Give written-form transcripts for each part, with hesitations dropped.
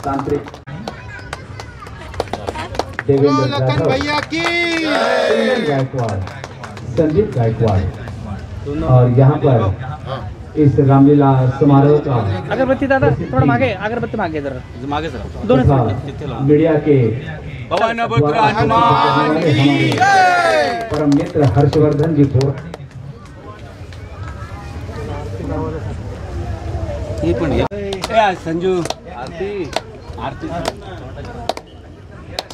तांत्रिक देवेंद्र लखन भैया की गायकवाड़, संदीप गायकवाड़। और यहाँ पर इस रामलीला समारोह का अगरबत्ती दादा थोड़ा मागे, अगरबत्ती मागे इधर मागे सर दोनों मीडिया के पवन पुत्र हनुमान की परम मित्र हर्षवर्धन जी को संजू आरती आरती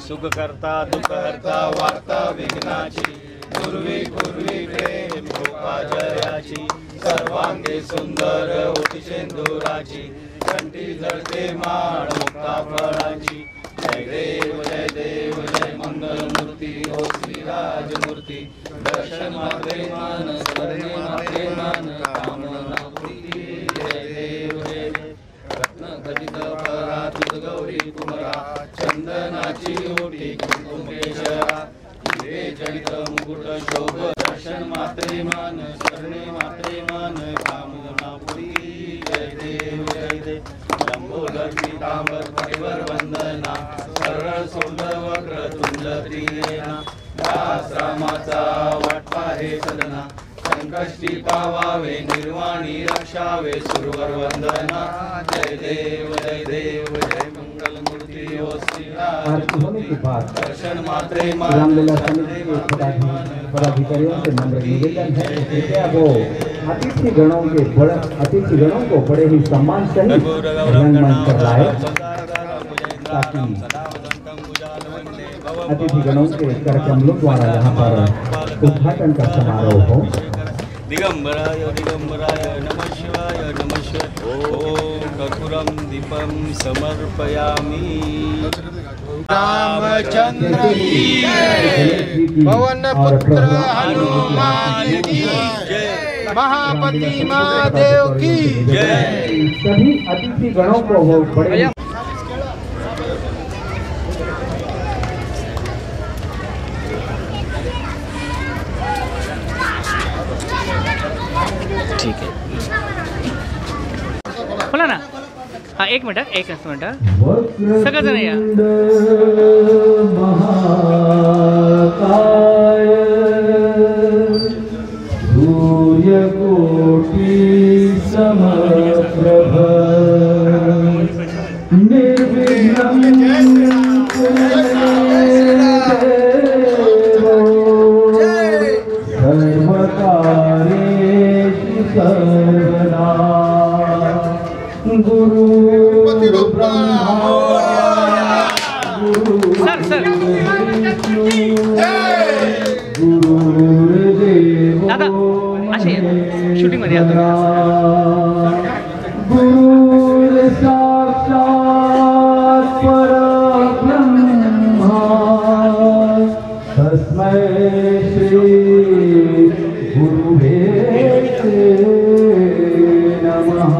सुख करता दुख हरता वार्ता विघ्नाची पूर्वी पूर्वी प्रेम कृपा जयाची सर्वांगे सुंदर होती शेंदुराची कंठी जळते माळ मुक्ता फळाची जय देव जय मंगल मूर्ती ओ श्री राजमूर्ती दर्शन मात्रे मान स्मरणे मात्रे मान कामना पूर्ती जय देव रत्न खचित परातुत गौरी कुमरा चंदनाची ओटी कुंकुमेश्वरा हिरे जडित मुकुट शोभ दर्शन मात्रे मान शरणे मात्रे मान कामना पूर्ती जय देव लंबोदर पीतांबर परिवर वंदना सरळ सोंड वक्र तुंड त्रिनेना दास रामाचा वाटपा हे सदना संकष्टी पावावे निर्वाणी रक्षावे सुरवर वंदना जय देव जय मंगल मूर्ती ओ श्री राजमूर्ती दर्शन मात्रे रामलीला समिति के पदाधिकारियों से नम्र निवेदन है कृपया वो अतिथि गणों को बड़े ही सम्मान सहित रंगमंच पर लाए ताकि अतिथि गणों के कार्यक्रमों द्वारा यहाँ पर उद्घाटन का समारोह हो। दिगंबराय नमः शिवाय ओम कर्पूरम दीपम समर्पयामि। रामचंद्र की जय, पवन पुत्र हनुमान की जय, महापति महादेव की जय। सभी अतिथि गणों को वो बड़े ठीक है बोला ना। हाँ एक मिनट सगळं जण या महाकाय सूर्यकोटि समप्रभ निर्विघ्नं सर्वकार्येषु सर्वदा गुरु सर दादा असे शूटिंग मध्ये गुरु साक्षात परब्रह्मा तस्मै श्री गुरुवे नमः।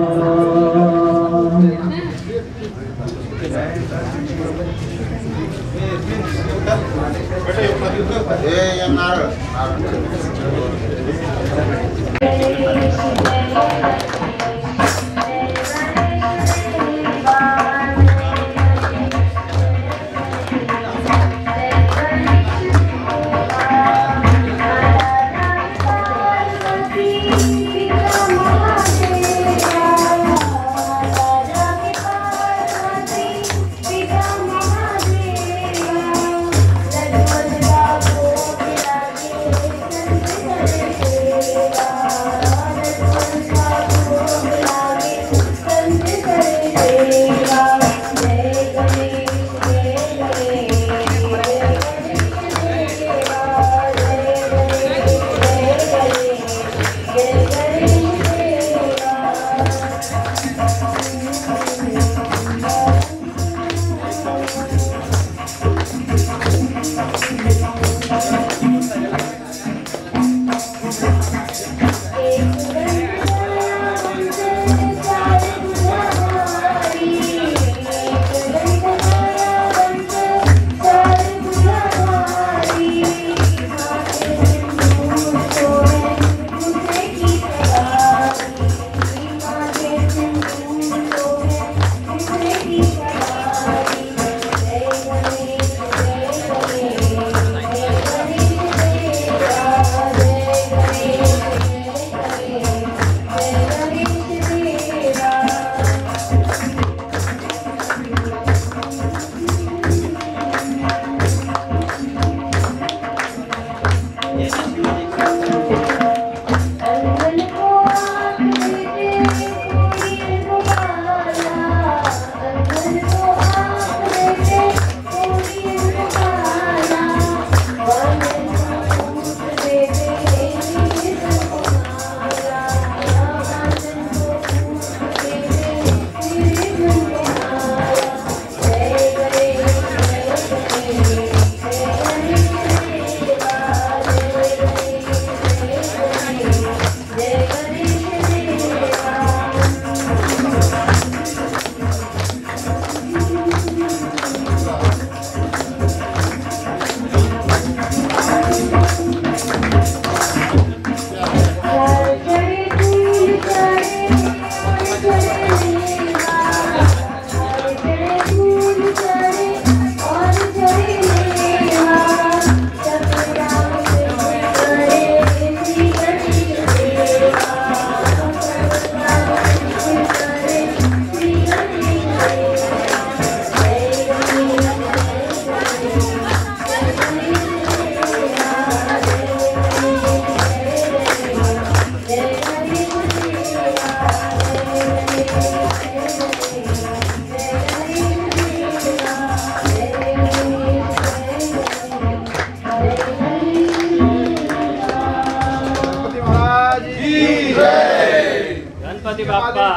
गणपति बाप्पा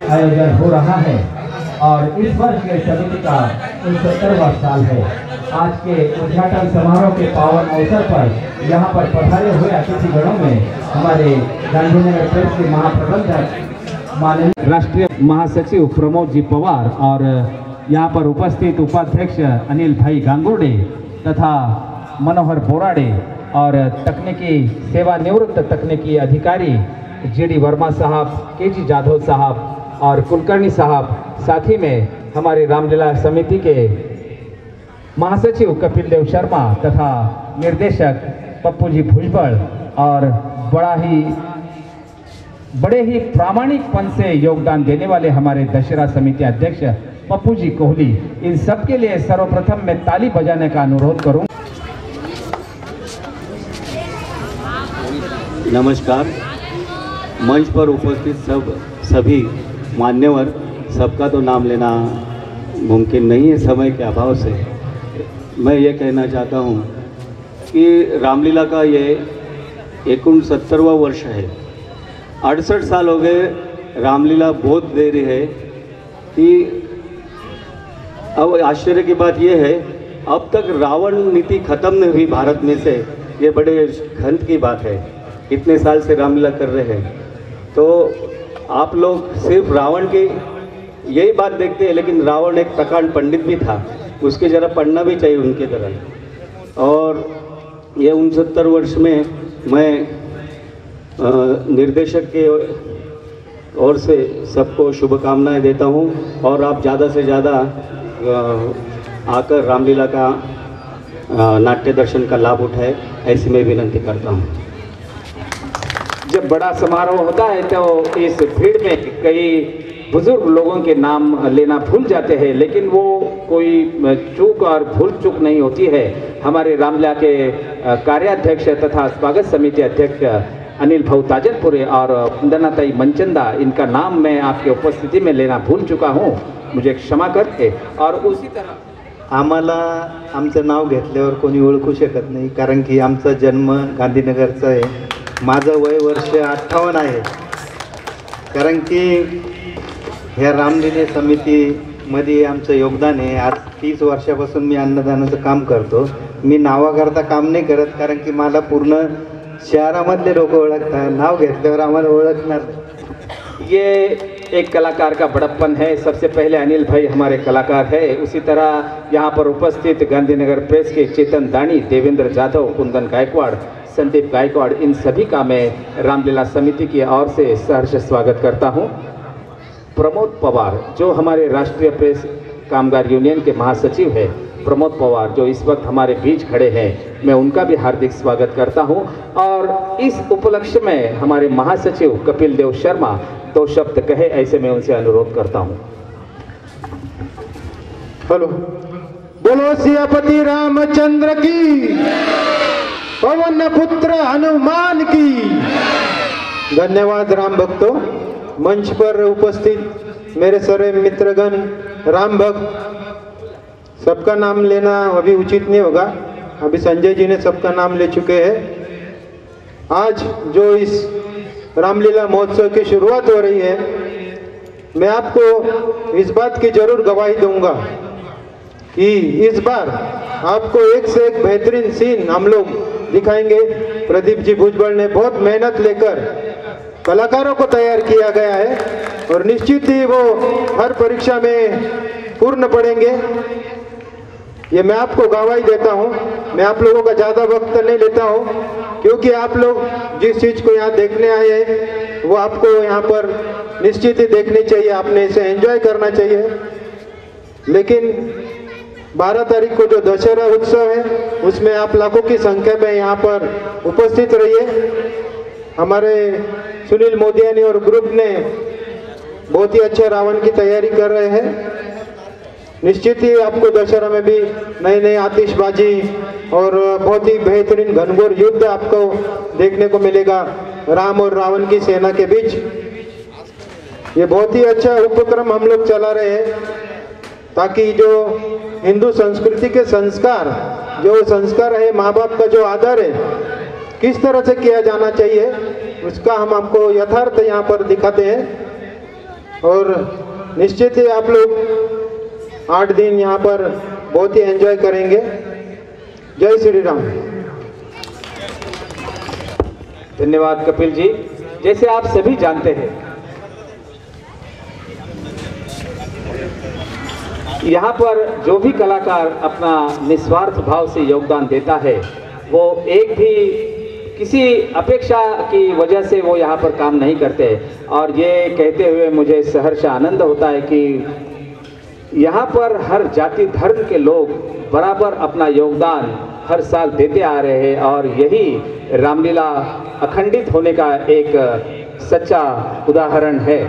आयोजन हो रहा है और इस वर्ष के समिति का 69वां साल है। आज के उद्घाटन समारोह के पावन अवसर पर यहाँ पर पधारे हुए अतिथिगणों में हमारे गांधीनगर प्रेस के महाप्रबंधक माननीय राष्ट्रीय महासचिव प्रमोद जी पवार और यहाँ पर उपस्थित उपाध्यक्ष अनिल भाई गांगुर्डे तथा मनोहर बोराडे और तकनीकी सेवानिवृत्त तकनीकी अधिकारी जी.डी. वर्मा साहब, के.जी. जाधव साहब और कुलकर्णी साहब, साथ ही में हमारी रामलीला समिति के महासचिव कपिल देव शर्मा तथा निर्देशक पप्पू जी भुजबल और बड़े ही प्रामाणिकपन से योगदान देने वाले हमारे दशहरा समिति अध्यक्ष पप्पू जी कोहली, इन सब के लिए सर्वप्रथम मैं ताली बजाने का अनुरोध करूं। नमस्कार। मंच पर उपस्थित सभी मान्यवर, सबका तो नाम लेना मुमकिन नहीं है समय के अभाव से। मैं ये कहना चाहता हूँ कि रामलीला का ये 69वां वर्ष है। 68 साल हो गए। रामलीला बहुत देरी है कि अब आश्चर्य की बात यह है, अब तक रावण नीति खत्म नहीं हुई भारत में से। ये बड़े घंट की बात है। इतने साल से रामलीला कर रहे हैं तो आप लोग सिर्फ रावण की यही बात देखते हैं, लेकिन रावण एक प्रकांड पंडित भी था, उसके ज़रा पढ़ना भी चाहिए उनके तरह। और ये 69 वर्ष में मैं निर्देशक के ओर से सबको शुभकामनाएं देता हूं और आप ज़्यादा से ज़्यादा आकर रामलीला का नाट्य दर्शन का लाभ उठाए, ऐसी मैं विनंती करता हूं। जब बड़ा समारोह होता है तो इस भीड़ में कई बुजुर्ग लोगों के नाम लेना भूल जाते हैं, लेकिन वो कोई चूक और भूल चूक नहीं होती है। हमारे रामलीला के कार्याध्यक्ष तथा स्वागत समिति अध्यक्ष अनिल भाऊ ताजनपुरे और वंदनाताई मनचंदा, इनका नाम मैं आपके उपस्थिति में लेना भूल चुका हूँ, मुझे क्षमा करते। और उसी तरह आम्हाला आमचं नाव घेतल्यावर कोणी ओळखू शकत नाही, कारण की आमचा जन्म गांधीनगरचा आहे। माझं वय वर्ष 58 आहे। कारण की ह्या रामलीला समितीमध्ये आमचं योगदान आहे। आज 30 वर्षापासून मी अन्नदानाचं काम करतो। मी नावाकरता काम नाही करत, कारण की मला पूर्ण शहरामधले लोक ओळखतात। नाव घेतल्यावर आम्हाला ओळखणार नाही। ये एक कलाकार का बड़प्पन है। सबसे पहले अनिल भाई हमारे कलाकार है। उसी तरह यहाँ पर उपस्थित गांधीनगर प्रेस के चेतन दानी, देवेंद्र जाधव, कुंदन गायकवाड़, संदीप गायकवाड़, इन सभी का मैं रामलीला समिति की ओर से सहर्ष स्वागत करता हूँ। प्रमोद पवार जो हमारे राष्ट्रीय प्रेस कामगार यूनियन के महासचिव है, प्रमोद पवार जो इस वक्त हमारे बीच खड़े हैं, मैं उनका भी हार्दिक स्वागत करता हूं। और इस उपलक्ष्य में हमारे महासचिव कपिल देव शर्मा 2 शब्द कहे, ऐसे मैं उनसे अनुरोध करता हूं। हेलो, बोलो सियापति रामचंद्र की, पवन पुत्र हनुमान की। धन्यवाद राम भक्तों। मंच पर उपस्थित मेरे सारे मित्रगण, राम भक्त, सबका नाम लेना अभी उचित नहीं होगा। अभी संजय जी ने सबका नाम ले चुके हैं। आज जो इस रामलीला महोत्सव की शुरुआत हो रही है, मैं आपको इस बात की जरूर गवाही दूंगा कि इस बार आपको एक से एक बेहतरीन सीन हम लोग दिखाएंगे। प्रदीप जी भुजबल ने बहुत मेहनत लेकर कलाकारों को तैयार किया गया है और निश्चित ही वो हर परीक्षा में पूर्ण पड़ेंगे, ये मैं आपको गवाही देता हूँ। मैं आप लोगों का ज़्यादा वक्त नहीं लेता हूँ, क्योंकि आप लोग जिस चीज़ को यहाँ देखने आए हैं वो आपको यहाँ पर निश्चित ही देखनी चाहिए, आपने इसे एंजॉय करना चाहिए। लेकिन 12 तारीख को जो दशहरा उत्सव है उसमें आप लाखों की संख्या में यहाँ पर उपस्थित रहिए। हमारे सुनील मोदियानी और ग्रुप ने बहुत ही अच्छे रावण की तैयारी कर रहे हैं। निश्चित ही आपको दशहरा में भी नई नई आतिशबाजी और बहुत ही बेहतरीन घनघोर युद्ध आपको देखने को मिलेगा राम और रावण की सेना के बीच। ये बहुत ही अच्छा उपक्रम हम लोग चला रहे हैं, ताकि जो हिंदू संस्कृति के संस्कार, जो संस्कार है, माँ बाप का जो आदर है, किस तरह से किया जाना चाहिए, उसका हम आपको यथार्थ यहाँ पर दिखाते हैं। और निश्चित ही आप लोग 8 दिन यहाँ पर बहुत ही एंजॉय करेंगे। जय श्री राम। धन्यवाद कपिल जी। जैसे आप सभी जानते हैं, यहाँ पर जो भी कलाकार अपना निस्वार्थ भाव से योगदान देता है, वो एक भी किसी अपेक्षा की वजह से वो यहाँ पर काम नहीं करते। और ये कहते हुए मुझे सहर्ष आनंद होता है कि यहाँ पर हर जाति धर्म के लोग बराबर अपना योगदान हर साल देते आ रहे हैं। और यही रामलीला अखंडित होने का एक सच्चा उदाहरण है।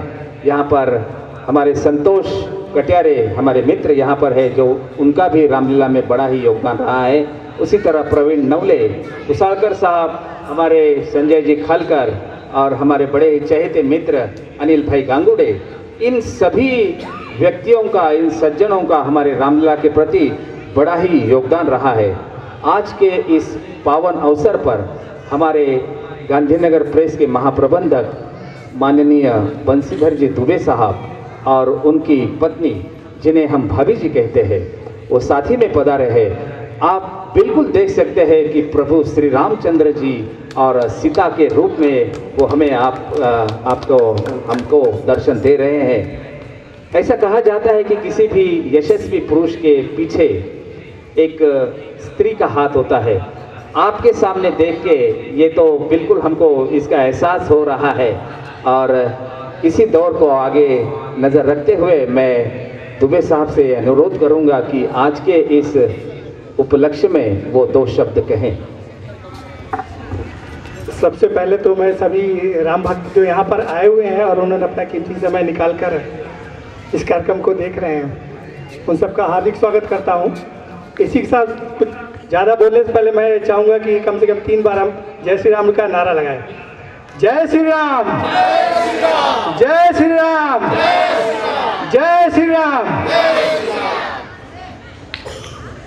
यहाँ पर हमारे संतोष कटियारे हमारे मित्र यहाँ पर है, जो उनका भी रामलीला में बड़ा ही योगदान रहा है। उसी तरह प्रवीण नवले, कुसालकर साहब, हमारे संजय जी खालकर और हमारे बड़े चहेते मित्र अनिल भाई गांगुड़े, इन सभी व्यक्तियों का, इन सज्जनों का हमारे रामलीला के प्रति बड़ा ही योगदान रहा है। आज के इस पावन अवसर पर हमारे गांधीनगर प्रेस के महाप्रबंधक माननीय बंसीधर जी दुबे साहब और उनकी पत्नी, जिन्हें हम भाभी जी कहते हैं, वो साथी में पधारे हैं। आप बिल्कुल देख सकते हैं कि प्रभु श्री रामचंद्र जी और सीता के रूप में वो हमें हमको दर्शन दे रहे हैं। ऐसा कहा जाता है कि किसी भी यशस्वी पुरुष के पीछे एक स्त्री का हाथ होता है। आपके सामने देख के ये तो बिल्कुल हमको इसका एहसास हो रहा है। और इसी दौर को आगे नज़र रखते हुए मैं दुबे साहब से अनुरोध करूंगा कि आज के इस उपलक्ष्य में वो 2 शब्द कहें। सबसे पहले तो मैं सभी राम भक्त जो यहाँ पर आए हुए हैं और उन्होंने अपना कीमती समय निकाल कर इस कार्यक्रम को देख रहे हैं, उन सबका हार्दिक स्वागत करता हूँ। इसी के साथ कुछ ज़्यादा बोलने से पहले मैं चाहूँगा कि कम से कम 3 बार हम जय श्री राम का नारा लगाएं। जय श्री राम, जय श्री राम, जय श्री राम।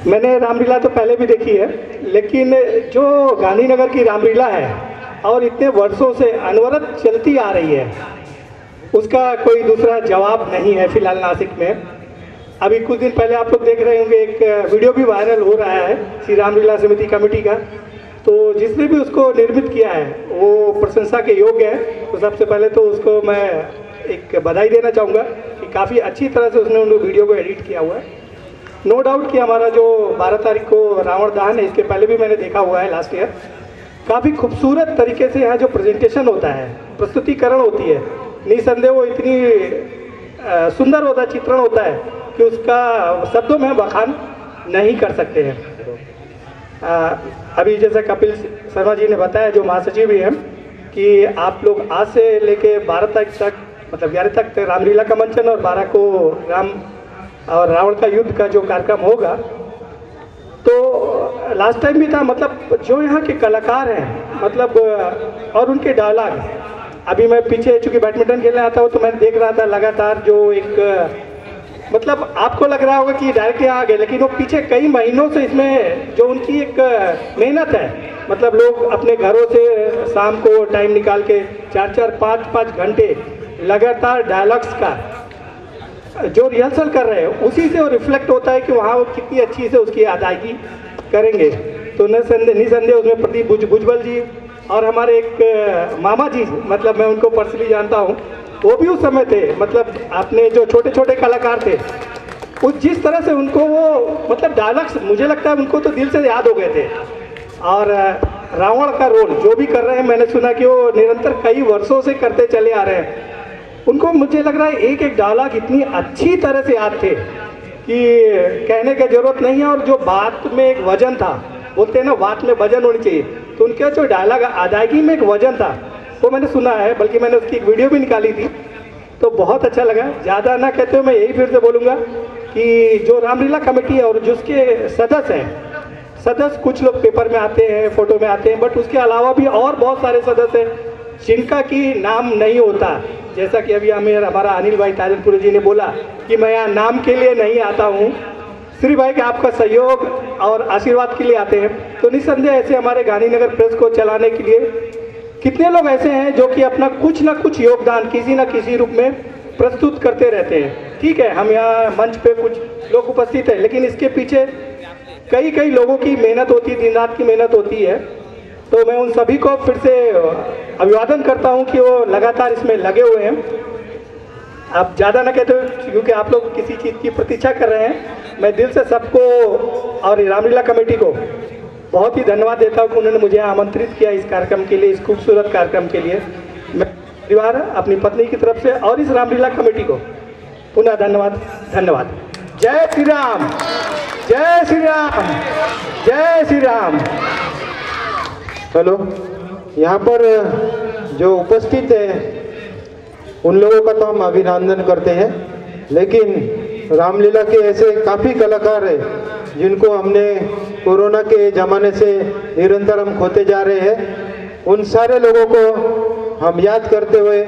मैंने रामलीला तो पहले भी देखी है, लेकिन जो गांधीनगर की रामलीला है और इतने वर्षों से अनवरत चलती आ रही है, उसका कोई दूसरा जवाब नहीं है फिलहाल नासिक में। अभी कुछ दिन पहले आप लोग देख रहे होंगे, एक वीडियो भी वायरल हो रहा है श्री रामलीला समिति कमेटी का। तो जिसने भी उसको निर्मित किया है वो प्रशंसा के योग्य है। तो सबसे पहले तो उसको मैं एक बधाई देना चाहूँगा कि काफ़ी अच्छी तरह से उसने उन वीडियो को एडिट किया हुआ है। नो डाउट कि हमारा जो 12 तारीख को रावण दहन है, इसके पहले भी मैंने देखा हुआ है लास्ट ईयर। काफ़ी खूबसूरत तरीके से यहाँ जो प्रेजेंटेशन होता है, प्रस्तुतिकरण होती है, निसंदेह वो इतनी सुंदर होता है, चित्रण होता है कि उसका शब्दों में बखान नहीं कर सकते हैं। अभी जैसे कपिल शर्मा जी ने बताया, जो महासचिव भी हैं, कि आप लोग आज से लेके 12 तारीख तक, मतलब 11 तक रामलीला का मंचन और 12 को राम और रावण का युद्ध का जो कार्यक्रम होगा। तो लास्ट टाइम भी था, मतलब जो यहाँ के कलाकार हैं, मतलब और उनके डायलॉग। अभी मैं पीछे चूँकि बैडमिंटन खेलने आता हूँ, तो मैं देख रहा था लगातार जो एक, मतलब आपको लग रहा होगा कि डायरेक्ट यहाँ आ गए, लेकिन वो पीछे कई महीनों से इसमें जो उनकी एक मेहनत है, मतलब लोग अपने घरों से शाम को टाइम निकाल के 4-4, 5-5 घंटे लगातार डायलॉग्स का जो रिहर्सल कर रहे हैं, उसी से वो रिफ्लेक्ट होता है कि वहाँ वो कितनी अच्छी से उसकी अदायगी करेंगे। तो निसंदेह उसमें प्रदीप भुजबल जी और हमारे एक मामा जी, मतलब मैं उनको पर्सनली जानता हूँ, वो भी उस समय थे। मतलब आपने जो छोटे छोटे कलाकार थे, उस जिस तरह से उनको वो, मतलब डायलॉग्स मुझे लगता है उनको तो दिल से याद हो गए थे। और रावण का रोल जो भी कर रहे हैं, मैंने सुना कि वो निरंतर कई वर्षों से करते चले आ रहे हैं। उनको मुझे लग रहा है एक एक डायलॉग इतनी अच्छी तरह से याद थे कि कहने की जरूरत नहीं है। और जो बात में एक वजन था, बोलते हैं ना बात में वजन होनी चाहिए, तो उनके जो डायलॉग अदायगी में एक वजन था, वो मैंने सुना है, बल्कि मैंने उसकी एक वीडियो भी निकाली थी। तो बहुत अच्छा लगा। ज़्यादा ना कहते हुए मैं यही फिर से बोलूँगा कि जो रामलीला कमेटी है और जिसके सदस्य हैं, सदस्य कुछ लोग पेपर में आते हैं, फोटो में आते हैं, बट उसके अलावा भी और बहुत सारे सदस्य हैं जिनका की नाम नहीं होता। जैसा कि अभी हमारा अनिल भाई ताजनपुरी जी ने बोला कि मैं यहाँ नाम के लिए नहीं आता हूँ, श्री भाई के आपका सहयोग और आशीर्वाद के लिए आते हैं। तो निस्संदेह ऐसे हमारे गांधीनगर प्रेस को चलाने के लिए कितने लोग ऐसे हैं जो कि अपना कुछ ना कुछ योगदान किसी ना किसी रूप में प्रस्तुत करते रहते हैं। ठीक है, हम यहाँ मंच पे कुछ लोग उपस्थित हैं, लेकिन इसके पीछे कई कई लोगों की मेहनत होती है, दिन रात की मेहनत होती है। तो मैं उन सभी को फिर से अभिवादन करता हूँ कि वो लगातार इसमें लगे हुए हैं। आप ज़्यादा ना कहते हो क्योंकि आप लोग किसी चीज़ की प्रतीक्षा कर रहे हैं। मैं दिल से सबको और रामलीला कमेटी को बहुत ही धन्यवाद देता हूँ कि उन्होंने मुझे आमंत्रित किया इस कार्यक्रम के लिए, इस खूबसूरत कार्यक्रम के लिए। मैं परिवार अपनी पत्नी की तरफ से और इस रामलीला कमेटी को पुनः धन्यवाद। जय श्री राम, जय श्री राम, जय श्री राम। हेलो, यहाँ पर जो उपस्थित है उन लोगों का तो हम अभिनंदन करते हैं, लेकिन रामलीला के ऐसे काफ़ी कलाकार हैं जिनको हमने कोरोना के ज़माने से निरंतर हम खोते जा रहे हैं। उन सारे लोगों को हम याद करते हुए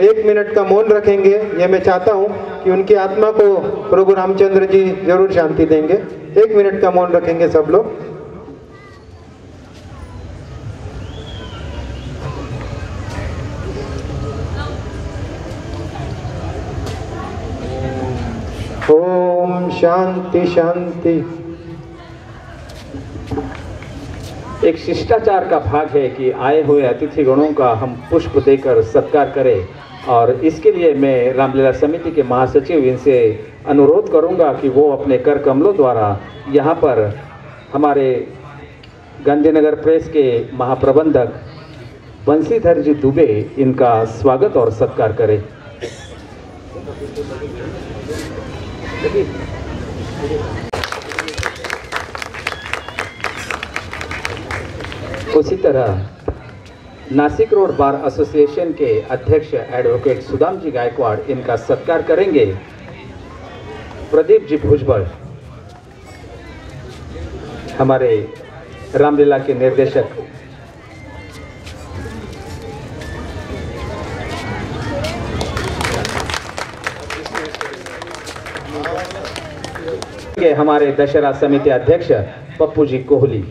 1 मिनट का मौन रखेंगे। ये मैं चाहता हूँ कि उनकी आत्मा को प्रभु रामचंद्र जी जरूर शांति देंगे। 1 मिनट का मौन रखेंगे सब लोग। ओम शांति शांति। एक शिष्टाचार का भाग है कि आए हुए अतिथि गणों का हम पुष्प देकर सत्कार करें, और इसके लिए मैं रामलीला समिति के महासचिव इनसे अनुरोध करूंगा कि वो अपने कर कमलों द्वारा यहाँ पर हमारे गांधीनगर प्रेस के महाप्रबंधक बंसीधर जी दुबे इनका स्वागत और सत्कार करें। उसी तरह नासिक रोड बार एसोसिएशन के अध्यक्ष एडवोकेट सुदाम जी गायकवाड़ इनका सत्कार करेंगे। प्रदीप जी भुजबल हमारे रामलीला के निर्देशक, हमारे दशहरा समिति अध्यक्ष पप्पू जी कोहली,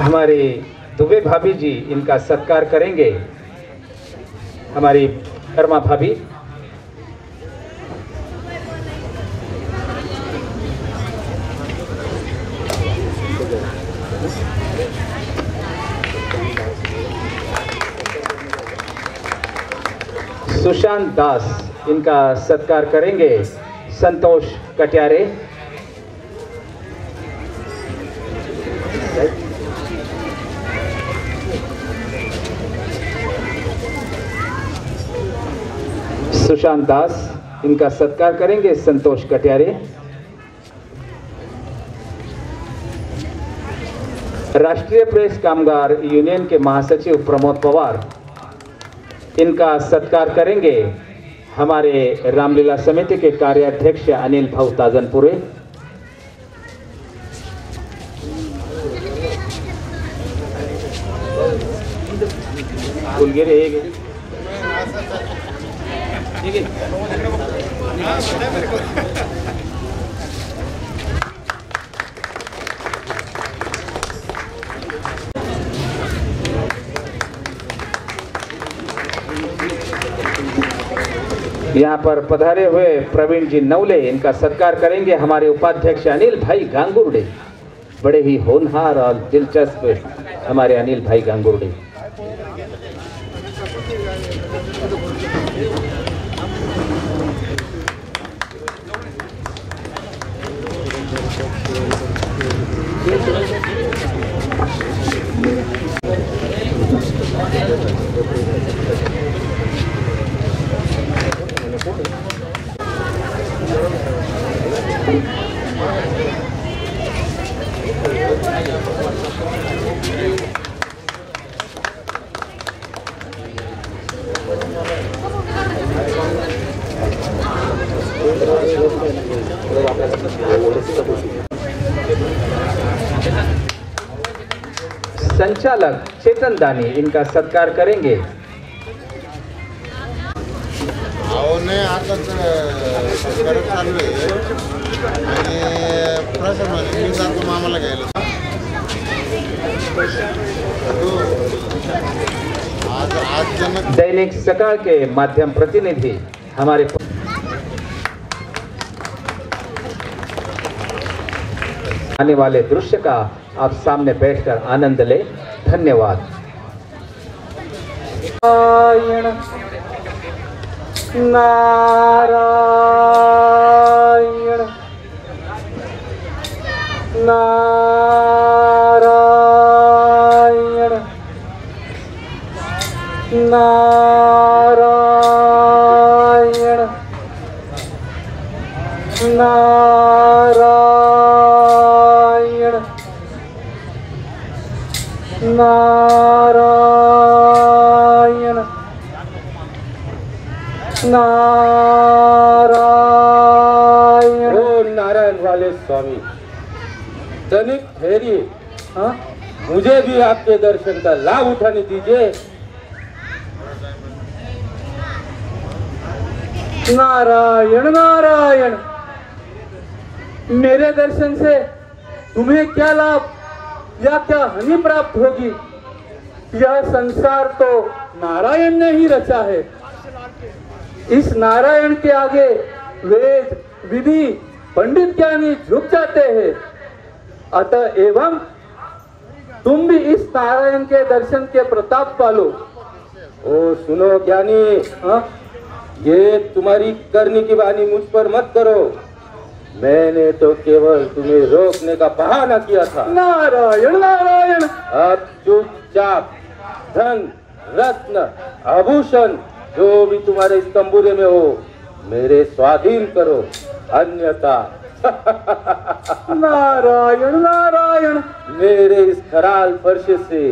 हमारी दुबे भाभी जी इनका सत्कार करेंगे। हमारी कर्मा भाभी, सुशांत दास इनका सत्कार करेंगे। संतोष कट्यारे, सुशांत दास इनका सत्कार करेंगे। संतोष कट्यारे, राष्ट्रीय प्रेस कामगार यूनियन के महासचिव प्रमोद पवार इनका सत्कार करेंगे। हमारे रामलीला समिति के कार्याध्यक्ष अनिल भाऊ ताजनपुरे, यहाँ पर पधारे हुए प्रवीण जी नवले इनका सत्कार करेंगे। हमारे उपाध्यक्ष अनिल भाई गांगुर्डे, बड़े ही होनहार और दिलचस्प हमारे अनिल भाई गांगुर्डे। संचालक चेतन दानी इनका सत्कार करेंगे। आताच सत्कार चालू आहे आणि प्रशासनाने मी जातो मामाला घ्यायला आज दैनिक सकाळ के माध्यम प्रतिनिधि हमारे आने वाले दृश्य का आप सामने बैठकर आनंद ले। धन्यवाद। नारायण नारायण नारायण नारायण नारायण नारायण। ओ नारायण वाले स्वामी, तनिक ठहरिए। हाँ, मुझे भी आपके दर्शन का लाभ उठाने दीजिए। नारायण नारायण, मेरे दर्शन से तुम्हें क्या लाभ या क्या हानि प्राप्त होगी? यह संसार तो नारायण ने ही रचा है। इस नारायण के आगे वेद विधि पंडित ज्ञानी झुक जाते हैं। अतः एवं तुम भी इस नारायण के दर्शन के प्रताप पालो। ओ सुनो ज्ञानी, हाँ, ये तुम्हारी करनी की वाणी मुझ पर मत करो। मैंने तो केवल तुम्हें रोकने का बहाना किया था। नारायण नारायण। अब चुपचाप धन रत्न आभूषण जो भी तुम्हारे इस तंबूरे में हो मेरे स्वाधीन करो, अन्यथा नारायण नारायण। मेरे इस खराल फर्श से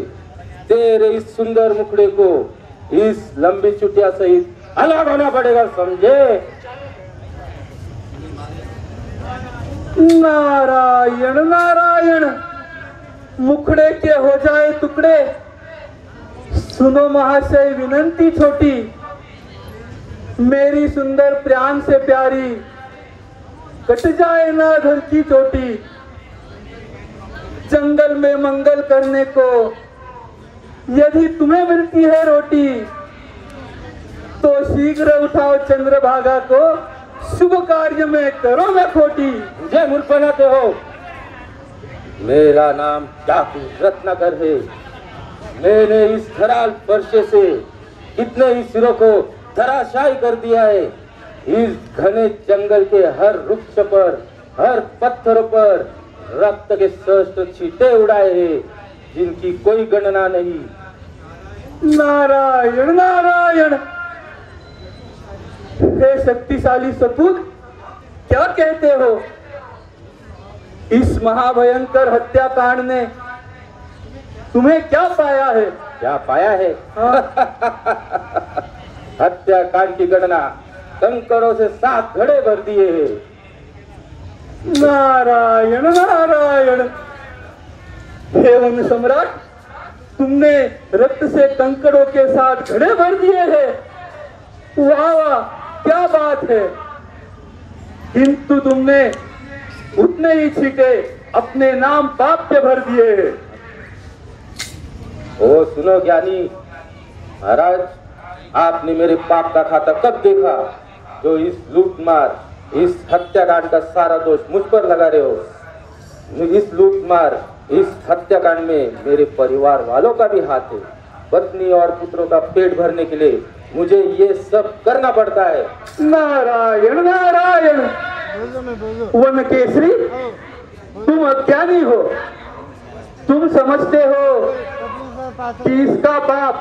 तेरे इस सुंदर मुखड़े को इस लंबी चुटिया सहित अलग होना पड़ेगा, समझे? नारायण नारायण, मुखड़े के हो जाए टुकड़े। सुनो महाशय विनंती छोटी, मेरी सुंदर प्राण से प्यारी, कट जाए ना घर की चोटी। जंगल में मंगल करने को यदि तुम्हें मिलती है रोटी, तो शीघ्र उठाओ चंद्रभागा को, शुभ कार्य में करो मैं खोटी। मुझे मूर्ख बनाते हो? मेरा नाम डाकू रत्नाकर है। मैंने इस खराल फर्शे से कितने ही सिरों को धराशायी कर दिया है। इस घने जंगल के हर वृक्ष पर, हर पत्थर पर रक्त के सहस्त्र छींटे उड़ाए हैं, जिनकी कोई गणना नहीं। नारायण नारायण। हे शक्तिशाली सपूत, क्या कहते हो? इस महाभयंकर हत्याकांड ने तुम्हें क्या पाया है? क्या पाया है? हाँ? हत्याकांड की गणना कंकड़ों से 7 घड़े भर दिए हैं। नारायण नारायण। हे वन सम्राट, तुमने रक्त से कंकड़ों के 7 घड़े भर दिए हैं। वाह वाह, क्या बात है। किंतु तुमने उतने ही छींटे अपने नाम पाप के भर दिए हैं। ओ सुनो ज्ञानी महाराज, आपने मेरे पाप का खाता कब देखा जो इस लूटमार, इस हत्याकांड का सारा दोष मुझ पर लगा रहे हो? इस लूटमार, इस हत्याकांड में मेरे परिवार वालों का भी हाथ है। पत्नी और पुत्रों का पेट भरने के लिए मुझे ये सब करना पड़ता है। नारायण नारायण। वन केसरी, तुम अज्ञानी हो। तुम समझते हो कि इसका पाप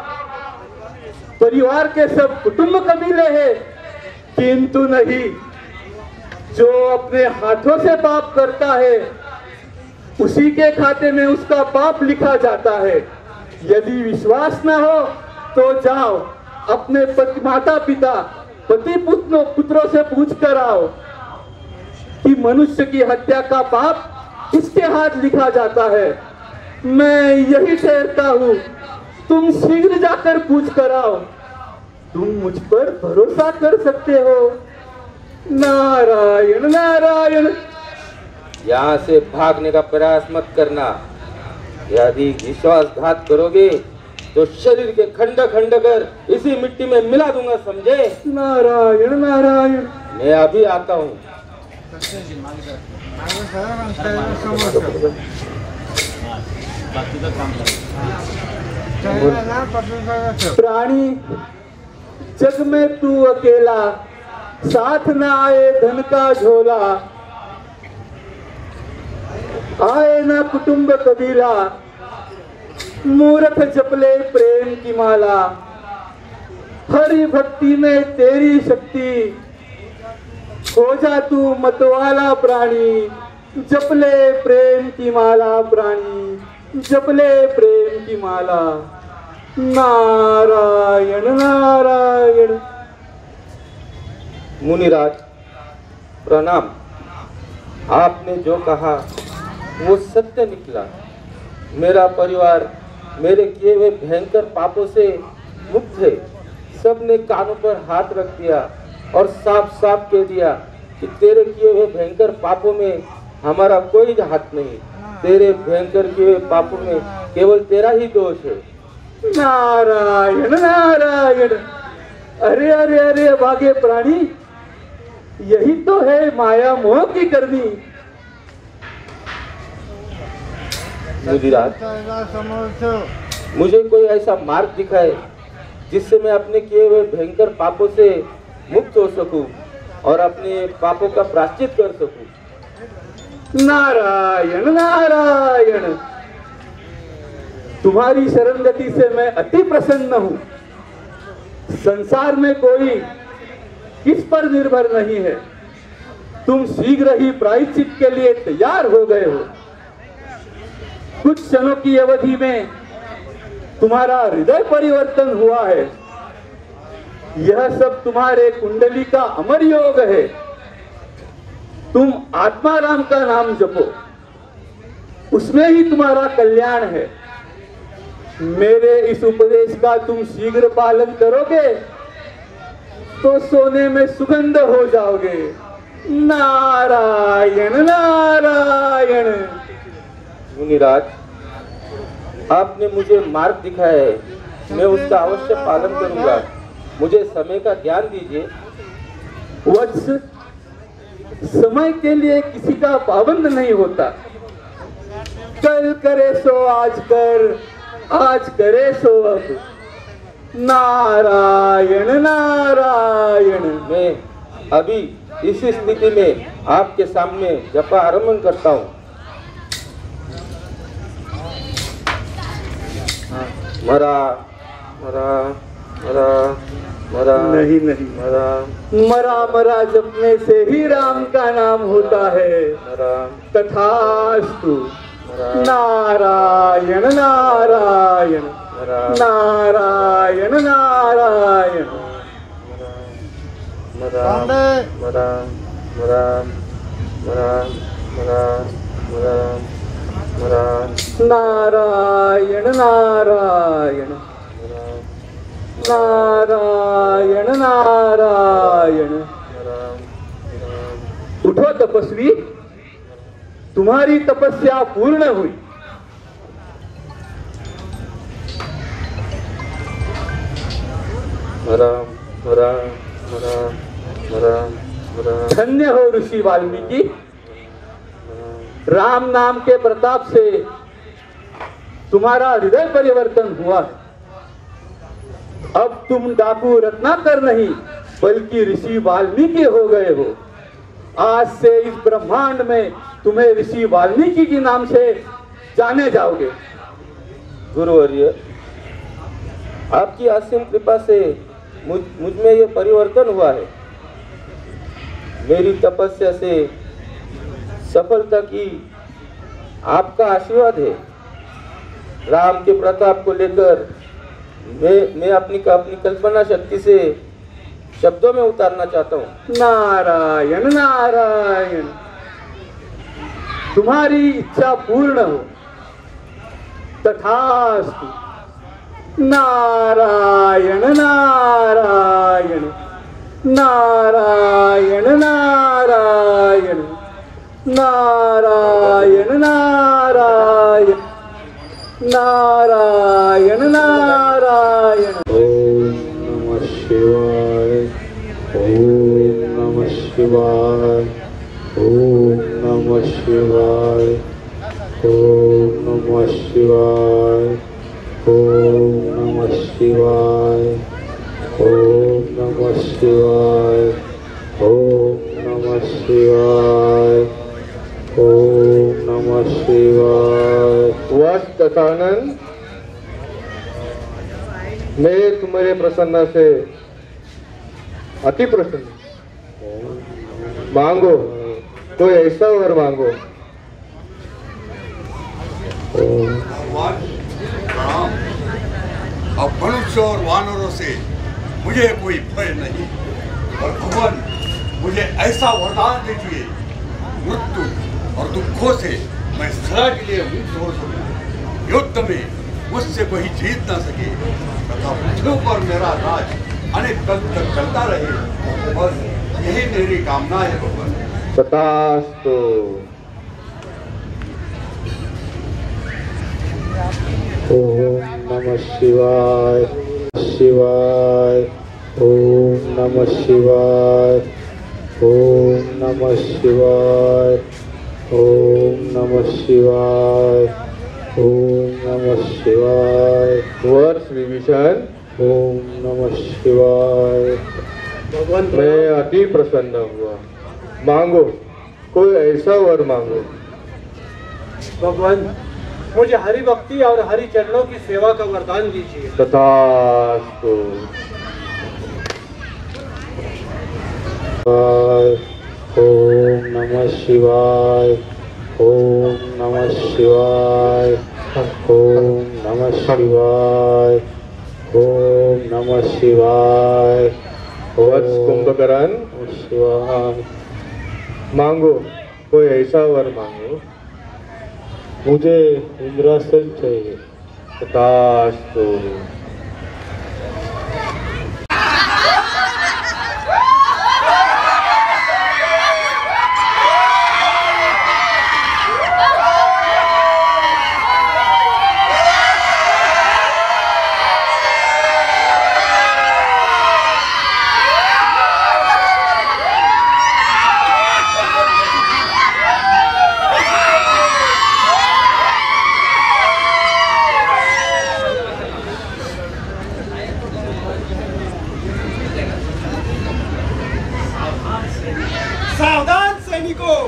परिवार के सब कुटुंब कबीले हैं, किंतु नहीं। जो अपने हाथों से पाप करता है उसी के खाते में उसका पाप लिखा जाता है। यदि विश्वास न हो तो जाओ अपने माता पिता पति पुत्रों से पूछ कर आओ कि मनुष्य की हत्या का पाप किसके हाथ लिखा जाता है। मैं यही ठहरता हूँ, तुम शीघ्र जाकर पूछ कर आओ। तुम मुझ पर भरोसा कर सकते हो। नारायण नारायण। यहाँ से भागने का प्रयास मत करना। यदि विश्वासघात करोगे तो शरीर के खंड खंड कर इसी मिट्टी में मिला दूंगा, समझे? नारायण नारायण। मैं अभी आता हूँ। प्राणी, जग में तू अकेला, साथ न आए धन का झोला, आए ना कुटुंब कबीला, मूर्ख जपले प्रेम की माला। हरि भक्ति में तेरी शक्ति, हो जा तू मतवाला प्राणी, जपले प्रेम की माला प्राणी, जपले प्रेम की माला। नारायण नारायण। मुनिराज प्रणाम। आपने जो कहा वो सत्य निकला। मेरा परिवार मेरे किए हुए भयंकर पापों से मुक्त है। सबने कानों पर हाथ रख दिया और साफ साफ कह दिया कि तेरे किए हुए भयंकर पापों में हमारा कोई हाथ नहीं। तेरे भयंकर किए हुए पापों में केवल तेरा ही दोष है। नारायण नारायण। अरे अरे अरे भागे प्राणी, यही तो है माया मोह की करनी। मुनिराज, मुझे कोई ऐसा मार्ग दिखाए जिससे मैं अपने किए हुए भयंकर पापों से मुक्त हो सकूं और अपने पापों का प्रायश्चित कर सकूं। नारायण नारायण। तुम्हारी शरणगति से मैं अति प्रसन्न हूँ। संसार में कोई किस पर निर्भर नहीं है। तुम शीघ्र ही प्रायश्चित के लिए तैयार हो गए हो। कुछ क्षणों की अवधि में तुम्हारा हृदय परिवर्तन हुआ है। यह सब तुम्हारे कुंडली का अमर योग है। तुम आत्माराम का नाम जपो, उसमें ही तुम्हारा कल्याण है। मेरे इस उपदेश का तुम शीघ्र पालन करोगे तो सोने में सुगंध हो जाओगे। नारायण नारायण। मुनिराज, आपने मुझे मार्ग दिखाया है, मैं उसका अवश्य पालन करूंगा। मुझे समय का ज्ञान दीजिए। वत्स, समय के लिए किसी का पाबंद नहीं होता। कल करे सो आज कर, आज करे सो अब। नारायण नारायण। मैं अभी इस स्थिति में आपके सामने जपा आरंभ करता हूँ। मरा मरा मरा मरा नहीं नहीं, मरा मरा मरा जपने से ही राम का नाम होता है। मरा तथास्तु। नारायण नारायण। नारायण नारायण। मरा मरा मरा मरा मरा मरा मरा नारायण नारायण। नारायण नारायण। उठो तपस्वी, तुम्हारी तपस्या पूर्ण हुई। धन्य हो ऋषि वाल्मीकि। राम नाम के प्रताप से तुम्हारा हृदय परिवर्तन हुआ। अब तुम डाकू रत्नाकर नहीं बल्कि ऋषि वाल्मीकि हो गए हो। आज से इस ब्रह्मांड में तुम्हें ऋषि वाल्मीकि के नाम से जाने जाओगे। गुरुवर्य, आपकी असीम कृपा से मुझ में ये परिवर्तन हुआ है। मेरी तपस्या से सफलता की आपका आशीर्वाद है। राम के प्रताप को लेकर मैं अपनी कल्पना शक्ति से शब्दों में उतारना चाहता हूँ। नारायण नारायण। तुम्हारी इच्छा पूर्ण हो। तथास्तु। नारायण नारायण नारायण नारायण नारायण नारायण नारायण नारायण। ओम नमः शिवाय, ओम नमः शिवाय, ओम नमः शिवाय, ओम नमः शिवाय, ओम नमः शिवाय, ओम नमः शिवाय, ओम नमः शिवाय, ओम नमः शिवाय। वत्स दशानन, मैं तुम्हारे प्रसन्न से अति प्रसन्न। मांगो, कोई ऐसा वर मांगो। अब मनुष्य और वानरों से मुझे कोई भय नहीं, और भगवान मुझे ऐसा वरदान दीजिए, मृत्यु और दुखों से मैं सदा के लिए मुक्त हो सकूं, युद्ध में मुझसे कोई जीत ना सके, तथा पृथ्वी पर मेरा राज अनेक कल तक चलता रहे, बस यही मेरी कामना है भगवान। तथास्तु। ओम नमः शिवाय शिवाय, ओम नमः शिवाय, ओम नमः शिवाय, ओम नमः शिवाय, ओम नमः शिवाय। वर्ष विभीषण, ओम नमः शिवाय। मैं अति प्रसन्न हुआ। मांगो, कोई ऐसा वर मांगो। भगवान मुझे हरि भक्ति और हरि चरणों की सेवा का वरदान दीजिए। तथास्तु। ओम नमः शिवाय, ओम नमः शिवाय, ओम नमः शिवाय, ओम नमः शिवाय। वत्स कुंभकर्ण, शिवाय। मांगो, कोई ऐसा वर मांगो। मुझे इंद्रासन चाहिए। तथास्तु। सावधान सैनिकों,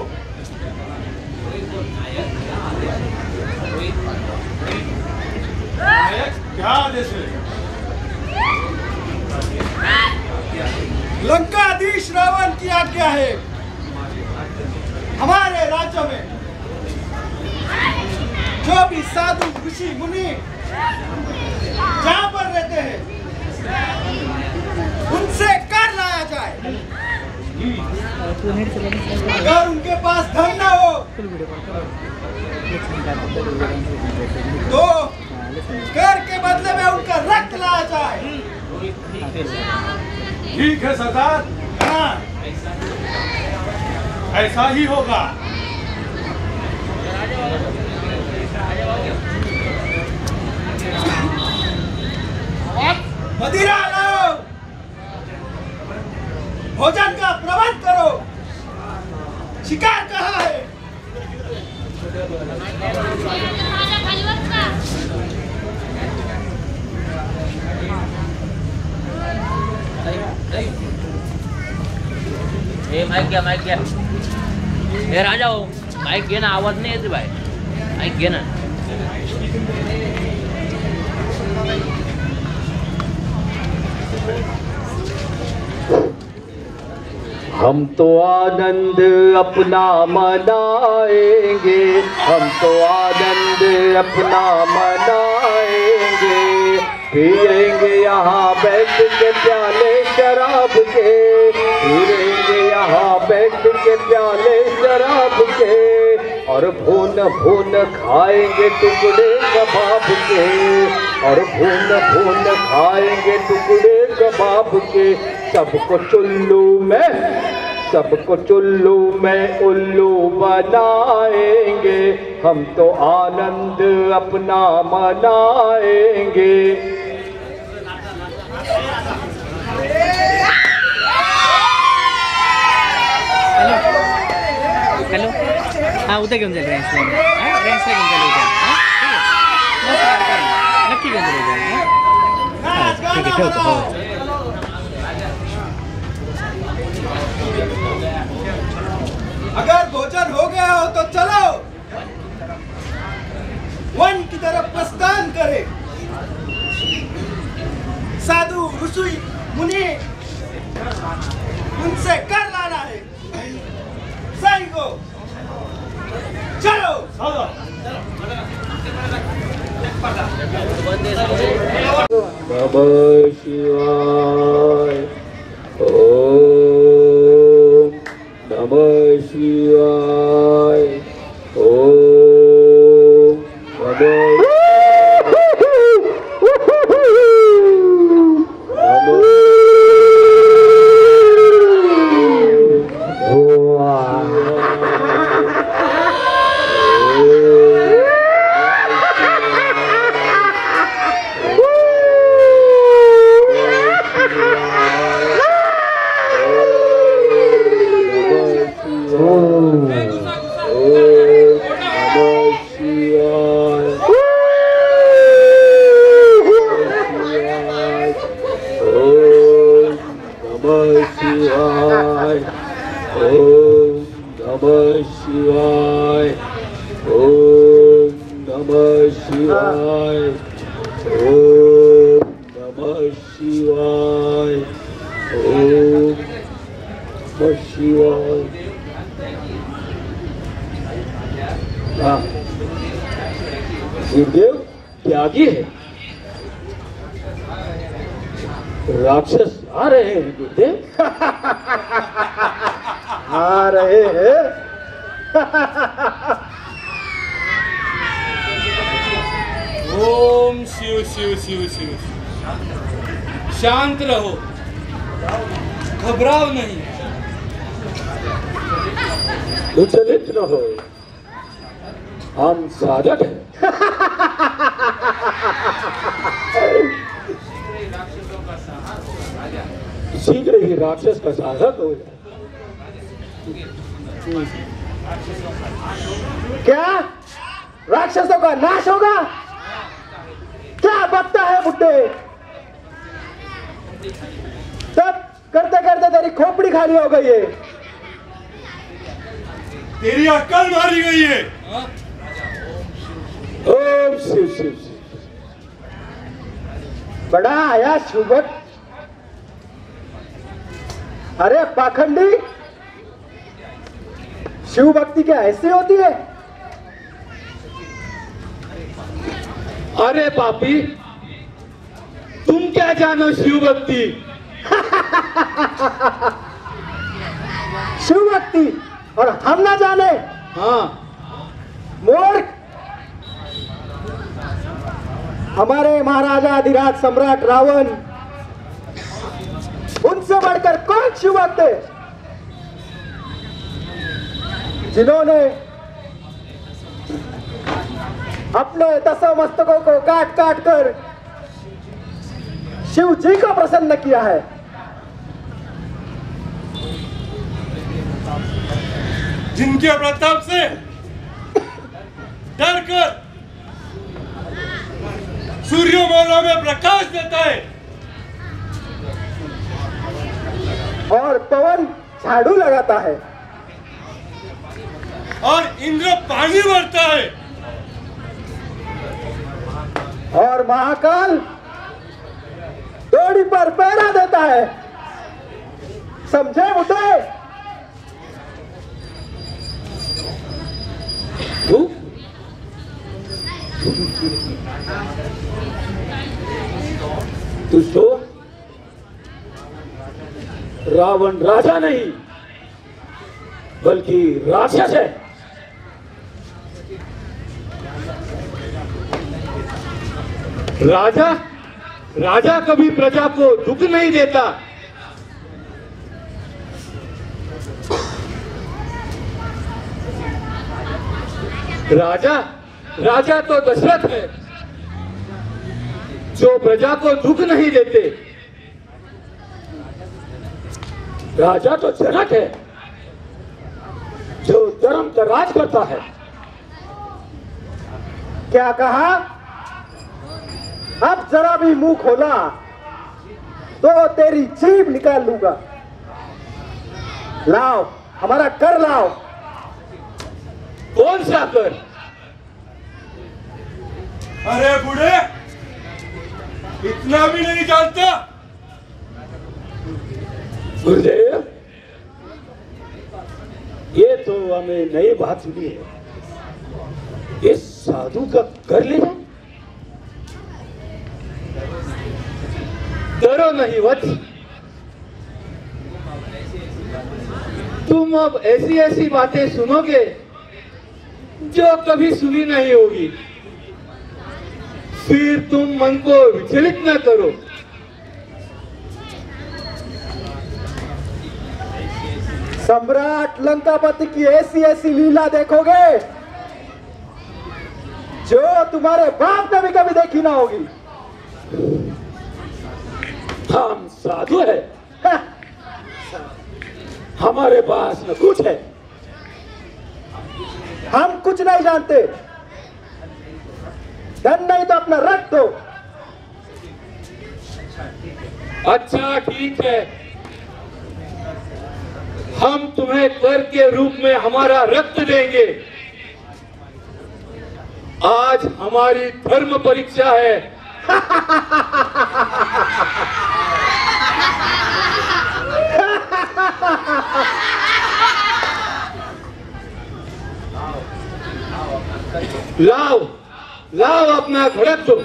क्या आदेश है? लंकाधीश रावण की आज्ञा है, हमारे राज्य में जो भी साधु ऋषि मुनि जहाँ पर रहते हैं उनसे कर लाया जाए। अगर उनके पास धन न हो तो कर के बदले में उनका रक्त लाया जाए। ठीक है सरदार, हाँ, ऐसा ही होगा। मदिरा लाओ, भोजन का प्रबंध करो। शिकार कहाँ है? माइक घ्या हे राजा हो, माइक घे ना, आवाज नाही येते बाय, माइक घे ना। हम तो आनंद अपना मनाएंगे, हम तो आनंद अपना मनाएंगे, पिएंगे यहाँ बैठ के प्याले शराब के, पिएंगे यहाँ बैठ के प्याले शराब के, और भून भून खाएंगे टुकड़े कबाब के, और भून भून खाएंगे टुकड़े कबाब के। सबको चुल्लू में उल्लू बनाएंगे, हम तो आनंद अपना मनाएंगे। हॅलो हां उद्या घेऊन जाईल रेंजला रेंजला घेऊन जाईल उद्या नक्की घेऊन जाईल उद्या ठीक आहे ठेवतो हो अगर भोजन हो गया हो तो चलो वन की तरफ प्रस्थान करें। साधु ऋषि मुनि उनसे कर लाना है। सही को चलो नमः शिवाय ओम नमः शिवाय ओम नमः गुरुदेव त्यागी है, राक्षस आ रहे हैं गुरुदेव। आ रहे हैं ओम शिव शिव शिव शिव शांत रहो, घबराओ नहीं, विचलित न हो, हम साधक हैं। शीघ्र ही राक्षस का साधक हो जाए। क्या राक्षसों का नाश होगा? क्या बकता है बुड्ढे? तब करते करते तेरी खोपड़ी खाली हो गई है, तेरी अक्ल मारी गई है। ओम शिव शिव शिव। बड़ा आया शुभक। अरे पाखंडी, शिव भक्ति क्या ऐसी होती है? अरे पापी, तुम क्या जानो शिव भक्ति? शिव भक्ति और हम ना जाने? हाँ मूर्ख, हमारे महाराजा अधिराज सम्राट रावण, उनसे बढ़कर कौन शिव भक्त है जिन्होंने अपने 10 मस्तकों को काट काट कर शिव जी को प्रसन्न किया है। जिनके प्रताप से डर कर सूर्यमाला में प्रकाश देता है और पवन झाड़ू लगाता है और इंद्र पानी भरता है और महाकाल डोरी पर पहरा देता है। समझे बुड्ढे? तू सो, रावण राजा नहीं बल्कि राक्षस है। राजा राजा कभी प्रजा को दुख नहीं देता। राजा राजा तो दशरथ है जो प्रजा को दुख नहीं देते। राजा तो जनक है जो धर्म का राज करता है। क्या कहा? अब जरा भी मुंह खोला तो तेरी जीभ निकाल लूंगा। लाओ, हमारा कर लाओ। कौन सा कर? अरे बूढ़े, इतना भी नहीं जानता? गुरुदेव, ये तो हमें नई बात मिली है। इस साधु का कर ले जाए। डरो नहीं वत्स, तुम अब ऐसी ऐसी बातें सुनोगे जो कभी सुनी नहीं होगी। फिर तुम मन को विचलित न करो। सम्राट लंकापति की ऐसी ऐसी लीला देखोगे जो तुम्हारे बाप ने भी कभी देखी ना होगी। हम साधु है, हमारे पास न कुछ है। हम कुछ नहीं जानते। धन नहीं तो अपना रख दो। अच्छा ठीक है, हम तुम्हें कर के रूप में हमारा रक्त देंगे। आज हमारी धर्म परीक्षा है। लाओ लाओ अपना घड़क दो।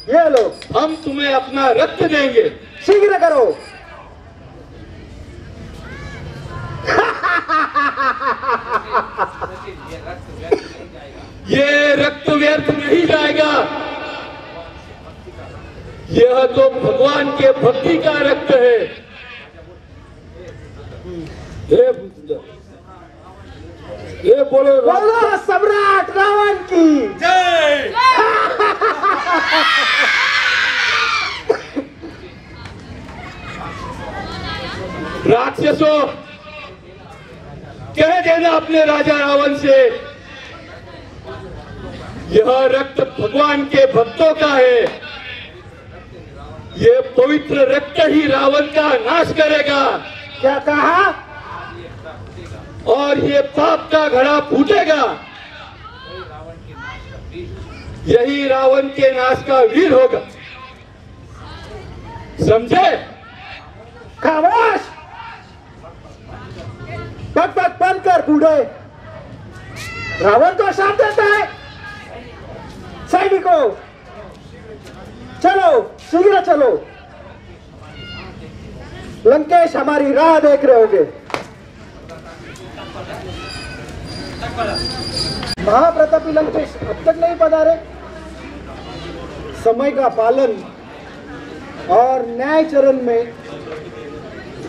ये लो, हम तुम्हें अपना रक्त देंगे। शीघ्र करो। ये रक्त व्यर्थ नहीं जाएगा। यह तो भगवान के भक्ति का रक्त है। ये बोलो सम्राट रावण की जय। राक्षसों, कह देना अपने राजा रावण से, यह रक्त भगवान के भक्तों का है। ये पवित्र रक्त ही रावण का नाश करेगा। क्या कहा? और ये पाप का घड़ा फूटेगा। यही रावण के नाश का वीर होगा। समझे? खामोश! बक बक बंद कर बूढ़े। रावण को शाप देता है। सैनिकों, चलो, शीघ्र चलो। लंकेश हमारी राह देख रहे होंगे। महाप्रतापी लंकेश अब तक नहीं पधारे। समय का पालन और न्याय चरण में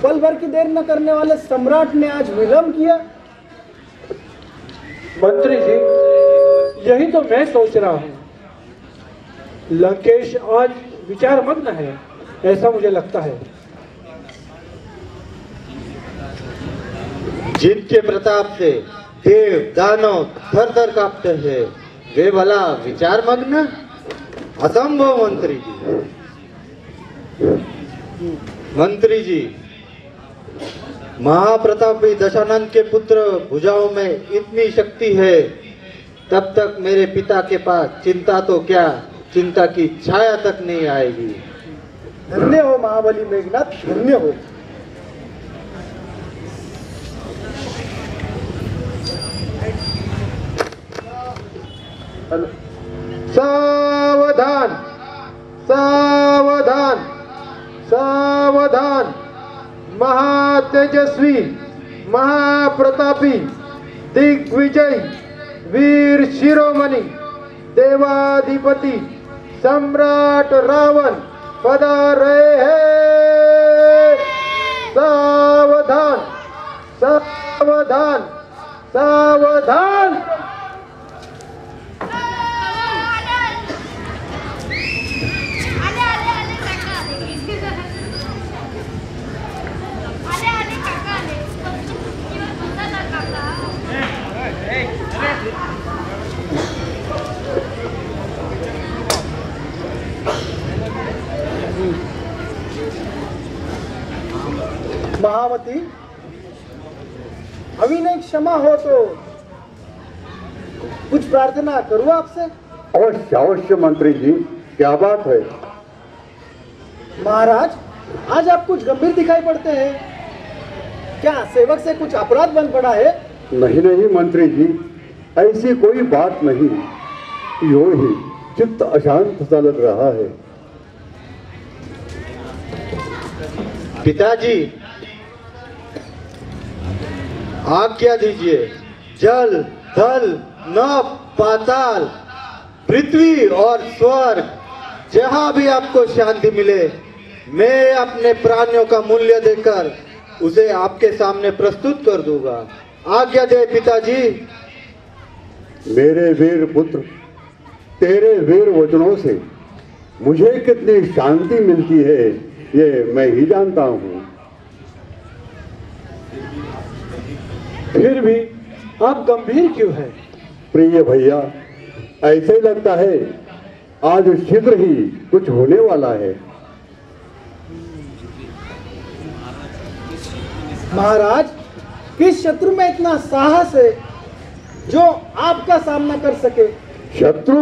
पल भर की देर न करने वाले सम्राट ने आज विलंब किया। मंत्री जी, यही तो मैं सोच रहा हूँ। लंकेश आज विचार मग्न है, ऐसा मुझे लगता है। जिनके प्रताप से देव दानव थर थर कांपते हैं, वे भला विचार मग्न? असंभव मंत्री जी। मंत्री जी, महाप्रतापी दशानंद के पुत्र भुजाओं में इतनी शक्ति है, तब तक मेरे पिता के पास चिंता तो क्या, चिंता की छाया तक नहीं आएगी। धन्य हो महाबली मेघनाथ, धन्य हो। सावधान सावधान सावधान। महातेजस्वी, महाप्रतापी, दिग्विजय, वीर शिरोमणि, देवाधिपति, सम्राट रावण पधार रहे हैं। सावधान सावधान सावधान। महावती, अभी नहीं क्षमा हो तो कुछ प्रार्थना करूं आपसे? अवश्य अवश्य मंत्री जी, क्या बात है? महाराज, आज आप कुछ गंभीर दिखाई पड़ते हैं। क्या सेवक से कुछ अपराध बन पड़ा है? नहीं नहीं मंत्री जी, ऐसी कोई बात नहीं। यो ही चित्त अशांत सा लग रहा है। पिताजी, आज्ञा दीजिए। जल थल नभ पाताल पृथ्वी और स्वर्ग, जहां भी आपको शांति मिले, मैं अपने प्राणियों का मूल्य देकर उसे आपके सामने प्रस्तुत कर दूंगा। आज्ञा दे पिताजी। मेरे वीर पुत्र, तेरे वीर वचनों से मुझे कितनी शांति मिलती है ये मैं ही जानता हूँ। फिर भी आप गंभीर क्यों हैं? प्रिय भैया, ऐसे लगता है आज शीघ्र ही कुछ होने वाला है। महाराज, किस शत्रु में इतना साहस है जो आपका सामना कर सके? शत्रु?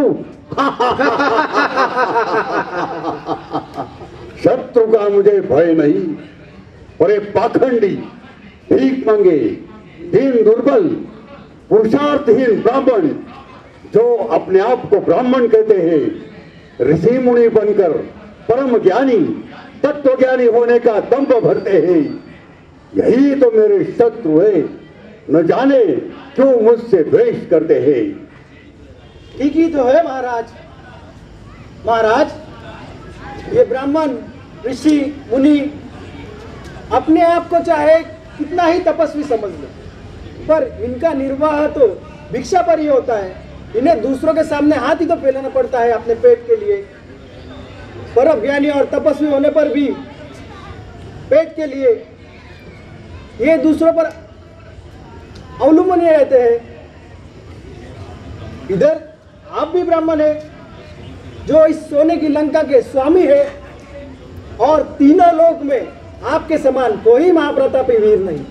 शत्रु का मुझे भय नहीं, पर एक पाखंडी, भीख मांगे, दीन दुर्बल, पुरुषार्थहीन ब्राह्मण जो अपने आप को ब्राह्मण कहते हैं, ऋषि मुनि बनकर परम ज्ञानी तत्वज्ञानी होने का दंभ भरते हैं, यही तो मेरे शत्रु है। न जाने क्यों मुझसे द्वेष करते हैं। ठीक ही तो है महाराज। महाराज, ये ब्राह्मण ऋषि मुनि अपने आप को चाहे कितना ही तपस्वी समझ लो, पर इनका निर्वाह तो भिक्षा पर ही होता है। इन्हें दूसरों के सामने हाथ ही तो फैलाना पड़ता है अपने पेट के लिए। परम ज्ञानी और तपस्वी होने पर भी पेट के लिए ये दूसरों पर अवलंबन रहते हैं। इधर आप भी ब्राह्मण है जो इस सोने की लंका के स्वामी है, और तीनों लोक में आपके समान कोई महाप्रतापी वीर नहीं।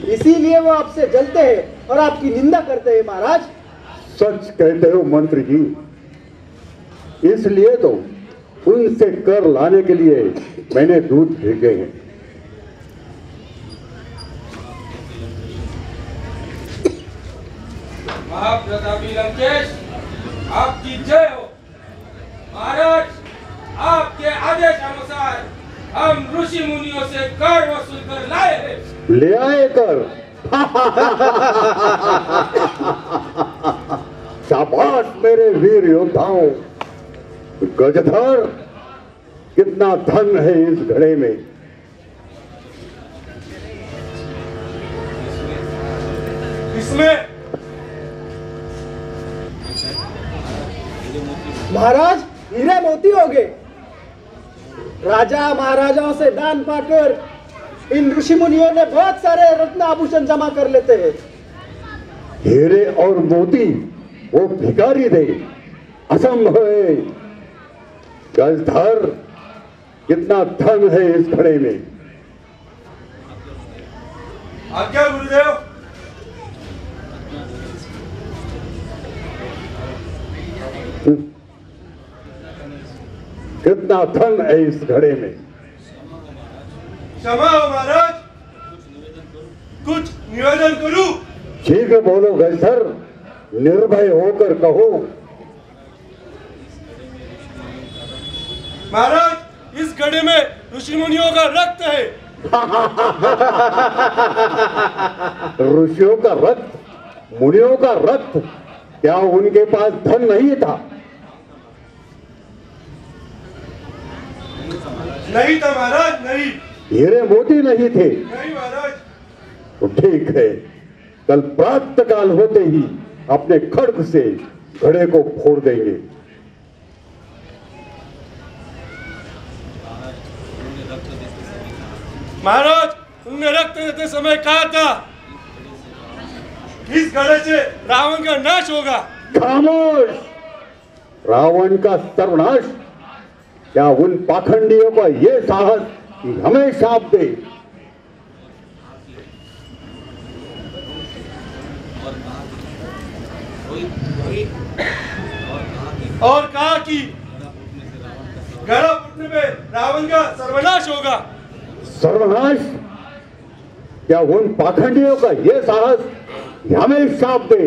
इसीलिए वो आपसे जलते हैं और आपकी निंदा करते हैं। महाराज, सच कहते हो मंत्री जी, इसलिए तो उनसे कर लाने के लिए मैंने दूत भेजे हैं। महाप्रतापी लंकेश, आपकी जय हो। महाराज, आपके आदेश अनुसार हम ऋषि मुनियों से कर वसूल कर लाए हैं। ले आए कर। शाबाश मेरे वीर योद्धाओं। गजधर, कितना धन है इस घड़े में। इसमें महाराज, हीरे मोती हो गए। राजा महाराजाओं से दान पाकर इन ऋषि मुनियों ने बहुत सारे रत्न आभूषण जमा कर लेते हैं। हीरे और मोती वो भिखारी दे, असंभव है। गजधर, कितना धन है इस घड़े में। आज्ञा गुरुदेव। कितना धन है इस घड़े में। क्षमा हो महाराज, कुछ निवेदन करूं? शीघ्र बोलो गजधर, निर्भय होकर कहो। महाराज, इस घड़े में ऋषि मुनियों का रक्त है। ऋषियों का रक्त, मुनियों का रक्त, क्या उनके पास धन नहीं था? नहीं था महाराज, नहीं। हीरे मोती नहीं थे? नहीं महाराज। तो ठीक है, कल प्रातःकाल होते ही अपने खड्ग से घड़े को फोड़ देंगे। महाराज, तुमने रक्त देते समय कहा था इस घड़े से रावण का नाश होगा। खामोश! रावण का सर्वनाश? क्या उन पाखंडियों का ये साहस कि हमें शाप दे? और कहा कि घड़ा फूटने पे रावण का सर्वनाश होगा। सर्वनाश? क्या उन पाखंडियों का ये साहस कि हमें शाप दे?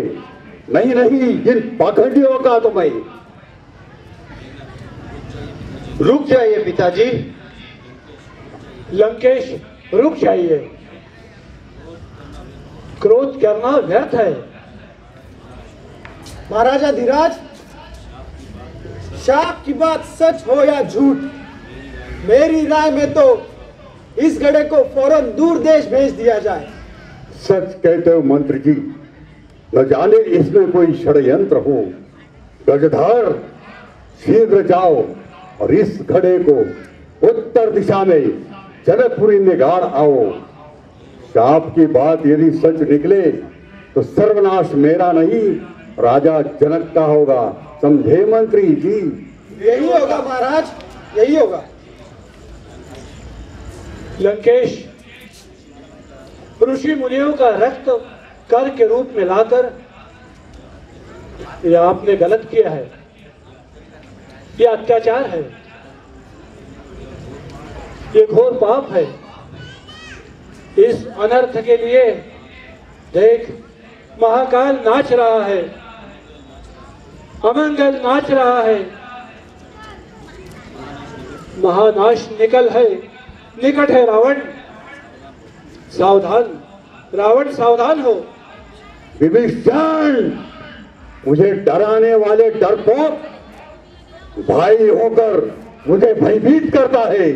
नहीं नहीं, इन पाखंडियों का तो मैं। रुक जाइए पिताजी। लंकेश, रुक जाइए। क्रोध करना व्यर्थ है। महाराजा धीराज, शाप की बात सच हो या झूठ, मेरी राय में तो इस घड़े को फौरन दूर देश भेज दिया जाए। सच कहते हो मंत्री जी, न जाने इसमें कोई षड्यंत्र हो। गजधार, शीघ्र जाओ और इस घड़े को उत्तर दिशा में जनकपुरी में गाड़ आओ। शाप की बात यदि सच निकले तो सर्वनाश मेरा नहीं, राजा जनक का होगा। समझे मंत्री जी? यही होगा महाराज, यही होगा। लंकेश, ऋषि मुनियों का रक्त कर के रूप में लाकर यह आपने गलत किया है। यह अत्याचार है, ये घोर पाप है। इस अनर्थ के लिए देख, महाकाल नाच रहा है, अमंगल नाच रहा है। महानाश निकट है रावण। सावधान रावण, सावधान हो। विभीषण, मुझे डराने वाले डरपोक भाई होकर मुझे भयभीत करता है।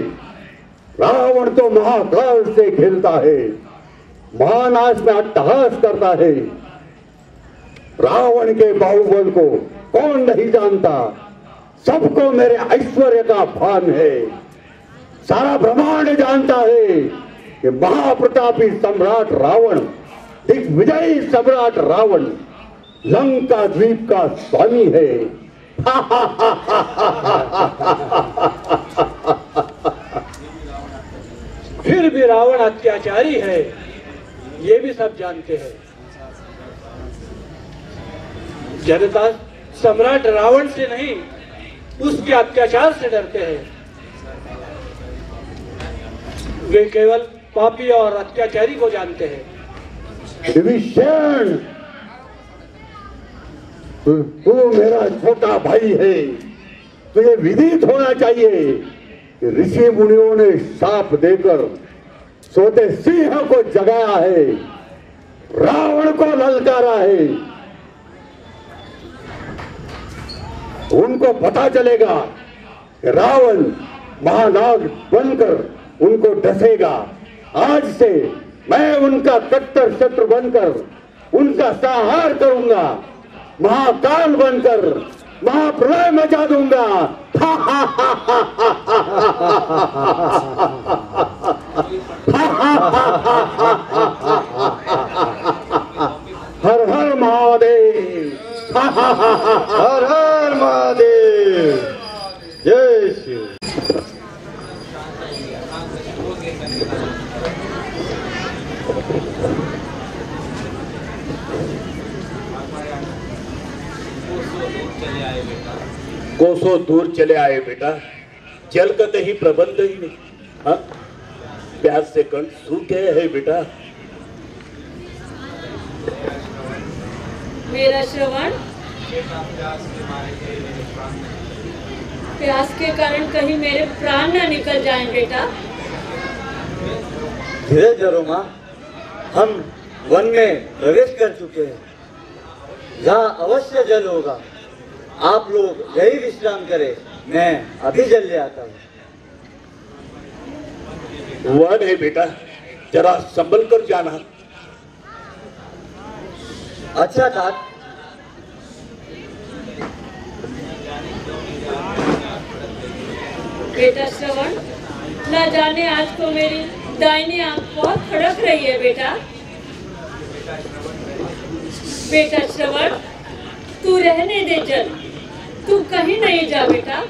रावण तो महाकाल से खेलता है, महानाश में अट्टहास करता है। रावण के बाहुबल को कौन नहीं जानता? सबको मेरे ऐश्वर्य का भान है। सारा ब्रह्मांड जानता है कि महाप्रतापी सम्राट रावण, दिग्विजयी सम्राट रावण लंका द्वीप का स्वामी है। फिर भी रावण अत्याचारी है, ये भी सब जानते हैं। जनता सम्राट रावण से नहीं, उसके अत्याचार से डरते हैं। वे केवल पापी और अत्याचारी को जानते हैं। विभीषण, तू मेरा छोटा भाई है, तुझे विदित होना चाहिए कि ऋषि मुनियों ने शाप देकर सोते सिंह को जगाया है, रावण को ललकारा है। उनको पता चलेगा कि रावण महानाग बनकर उनको डसेगा। आज से मैं उनका कट्टर शत्रु बनकर उनका संहार करूंगा, महाकाल बनकर महाप्रलय मचा दूंगा। हर हर महादेव, हर हर महादेव, जय श्री। कोसों दूर चले आए बेटा, जल का कहीं प्रबंध ही नहीं। हाँ, प्यास से कंठ सूख गए है बेटा। मेरा श्रवण, प्यास के कारण कहीं मेरे प्राण न निकल जाएं बेटा। धीरे धरो माँ, हम वन में प्रवेश कर चुके हैं, जहाँ अवश्य जल होगा। आप लोग यही विश्राम करें, मैं अभी जल ले आता हूँ। वह नहीं बेटा, जरा संभल कर जाना। अच्छा तात। बेटा श्रवण, न जाने आज को मेरी दाहिनी आंख बहुत फड़क रही है बेटा। बेटा श्रवण, तू रहने दे जल, तू कहीं नहीं जा बेटा।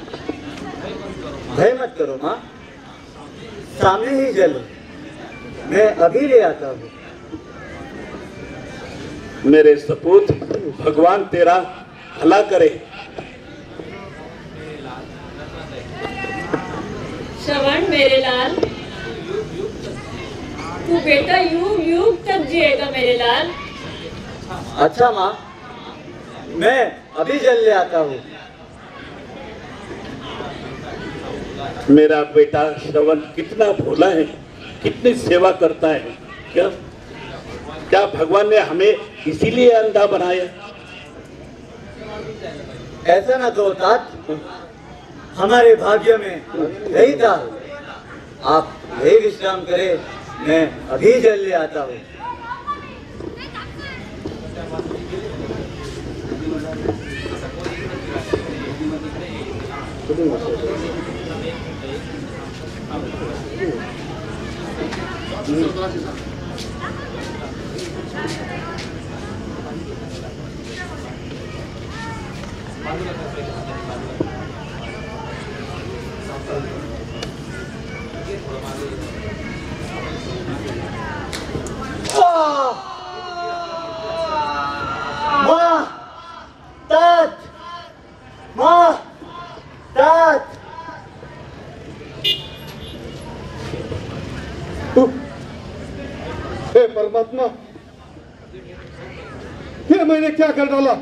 भय मत करो माँ, सामने ही जल है, मैं अभी ले आता हूँ। मेरे सपूत, भगवान तेरा भला करे। श्रवण मेरे लाल, तू बेटा युग युग तक जिएगा मेरे लाल। अच्छा माँ, मैं अभी जल ले आता हूँ। मेरा बेटा श्रवण कितना भोला है, कितनी सेवा करता है। क्या क्या भगवान ने हमें इसीलिए अंधा बनाया? ऐसा ना कहो तात, हमारे भाग्य में यही था। आप यही विश्राम करें, मैं अभी जल ले आता हूँ। हे परमात्मा, ये मैंने क्या कर डाला?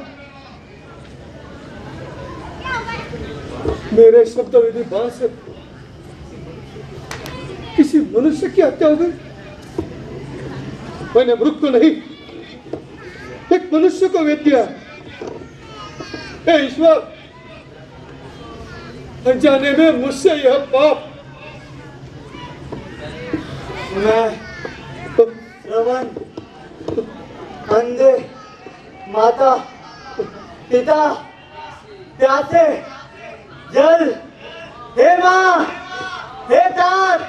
मेरे शब्द विधि बाण से किसी मनुष्य की हत्या हो गई। मैंने मृग को नहीं, एक मनुष्य को वेद दिया। हे ईश्वर, अनजाने में मुझसे यह पाप। मैं श्रवण, अंधे, माता, पिता, प्यासे, जल, हे माँ, हे तात।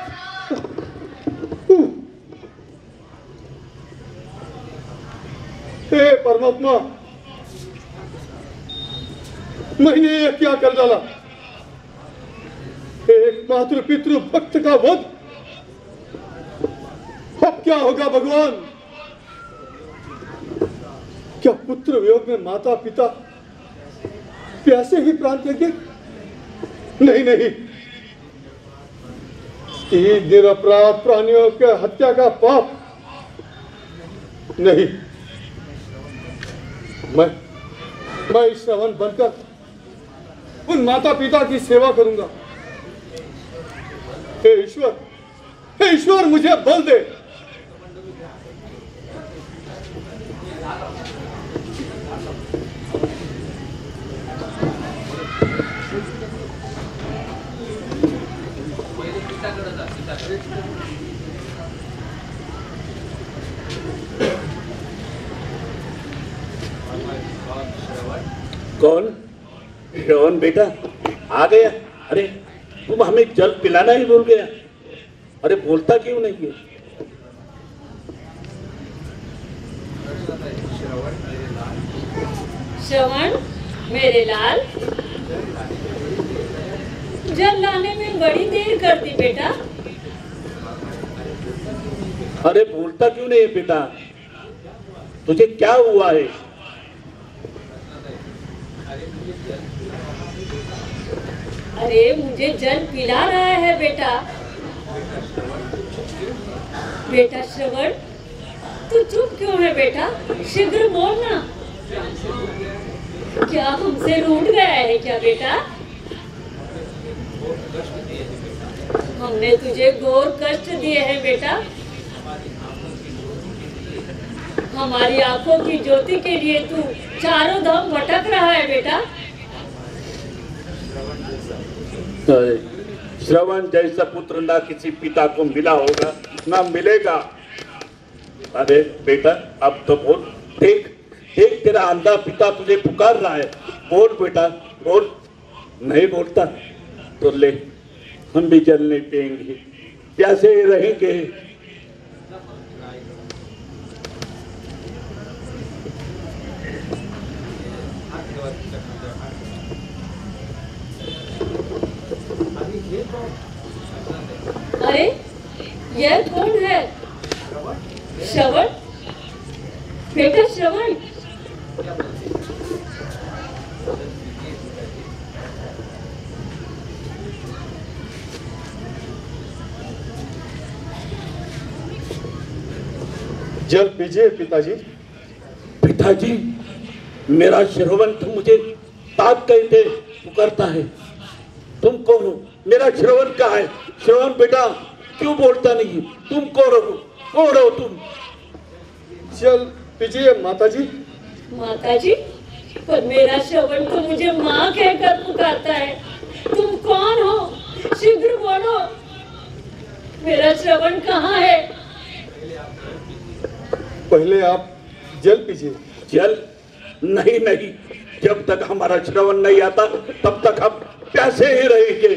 हे परमात्मा, मैंने ये क्या कर डाला? एक मातृ पितृ भक्त का वध। अब क्या होगा भगवान? क्या पुत्र वियोग में माता पिता प्यासे ही प्राण त्यागे? नहीं नहीं, तीन निरपराध प्राणियों के हत्या का पाप नहीं। मैं श्रवण बनकर उन माता पिता की सेवा करूंगा। हे ईश्वर, मुझे बल दे। कौन? श्रवण बेटा आ गया। अरे तुम हमें जल पिलाना ही भूल गया। अरे बोलता क्यों नहीं है? श्रवण मेरे लाल, जल लाने में बड़ी देर करती बेटा। अरे बोलता क्यों नहीं है बेटा? तुझे क्या हुआ है? अरे मुझे जल पिला रहा है बेटा। बेटा श्रवण, तू चुप क्यों है बेटा? शीघ्र बोलना। क्या हमसे रूठ गया है क्या बेटा? हमने तुझे घोर कष्ट दिए हैं बेटा। हमारी आंखों की ज्योति के लिए तू चारों धाम भटक रहा है बेटा। श्रवण जैसा पुत्र ना किसी पिता को मिला होगा ना मिलेगा। अरे बेटा अब तो बोल, देख देख तेरा अंधा पिता तुझे पुकार रहा है, बोल बेटा बोल। नहीं बोलता तो ले, हम भी जल नहीं पिएंगे, प्यासे ही रहेंगे। अरे यह कौन है? श्रवण, बेटा श्रवण। जल पीजिए पिताजी। पिताजी, मेरा श्रवण तो मुझे ताक कहते पुकारता है। तुम कौन हो? मेरा श्रवण कहाँ है? श्रवण बेटा क्यों बोलता नहीं? तुम कौन हो? कौन हो तुम? जल पीजिए माताजी। माताजी? पर मेरा श्रवण तो मुझे माँ कहकर पुकारता है। तुम कौन हो? शीघ्र बोलो, मेरा श्रवण कहाँ है? पहले आप जल पीजिए। जल? नहीं नहीं, जब तक हमारा श्रवण नहीं आता तब तक हम प्यासे ही रहेंगे।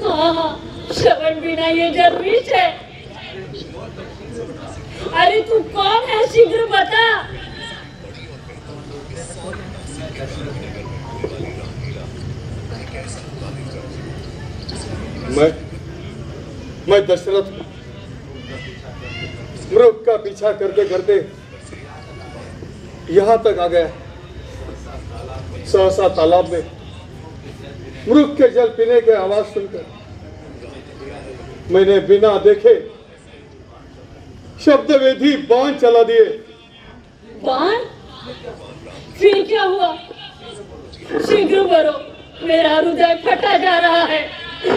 हाँ, श्रवण बिना ये जल विष है। अरे तू कौन है? शीघ्र बता। मैं दशरथ मृग का पीछा करते करते यहाँ तक आ गया। सहसा तालाब में मृग के जल पीने की आवाज सुनकर मैंने बिना देखे शब्द वेधी बाण चला दिए। बाण? फिर क्या हुआ? शीघ्र बोलो, मेरा हृदय फटा जा रहा है।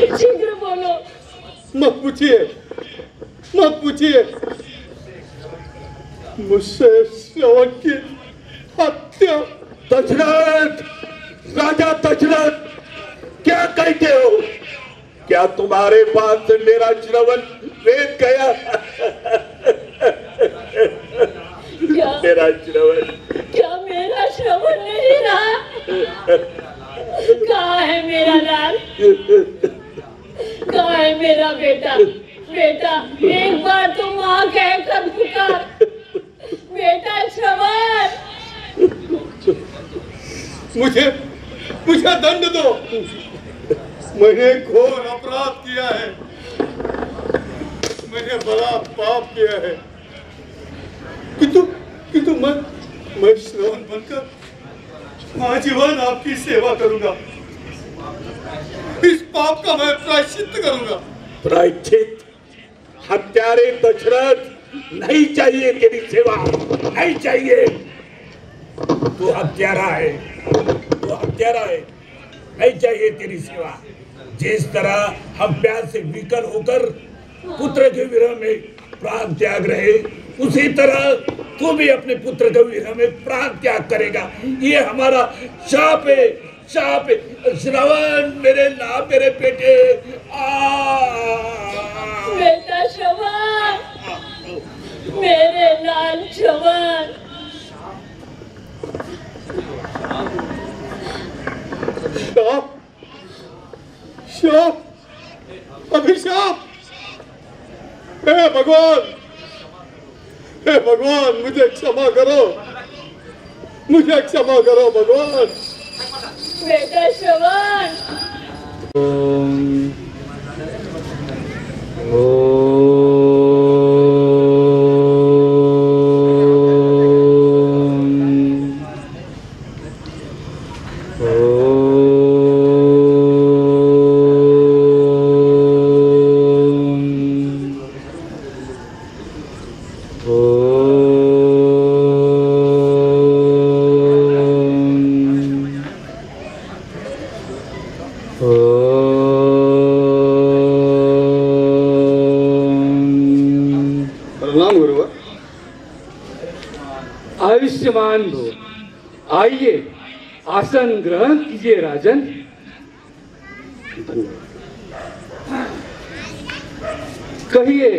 शीघ्र बोलो। मत पूछिए, मत पूछिए। मुझसे श्रवण की हत्या। दशरथ, राजा दशरथ, क्या कहते हो? क्या तुम्हारे पास से मेरा श्रवण वेद गया? मेरा श्रवण, क्या मेरा श्रवण नहीं रहा? कहाँ है मेरा लाल? कहाँ है मेरा बेटा? बेटा एक बार तो माँ कहकर पुकार। बेटा श्रवण। मुझे दंड दो। मैंने घोर अपराध किया है। मैंने बड़ा पाप किया है। किंतु मैं श्रवण बनकर आजीवन आपकी सेवा करूंगा। इस पाप का मैं प्रायश्चित करूंगा। प्रायश्चित? हत्यारे दशरथ, नहीं चाहिए तेरी सेवा, नहीं चाहिए। तू हत्यारा है, तू हत्यारा है, नहीं चाहिए तेरी सेवा। जिस तरह हम प्यार से विकल होकर पुत्र के विरह में प्राण त्याग रहे, उसी तरह तू भी अपने पुत्र के विरह में प्राण त्याग करेगा। ये हमारा शाप है, शाप है। श्रवण, मेरे लाल, मेरे बेटे। बेटा श्रवण, मेरे लाल श्रवण। शाप, अभिशाप। हे भगवान, हे भगवान, मुझे क्षमा करो, मुझे क्षमा करो भगवान। बेटा श्रवण। आयुष्मान भव। आइए आसन ग्रहण कीजिए राजन। कहिए,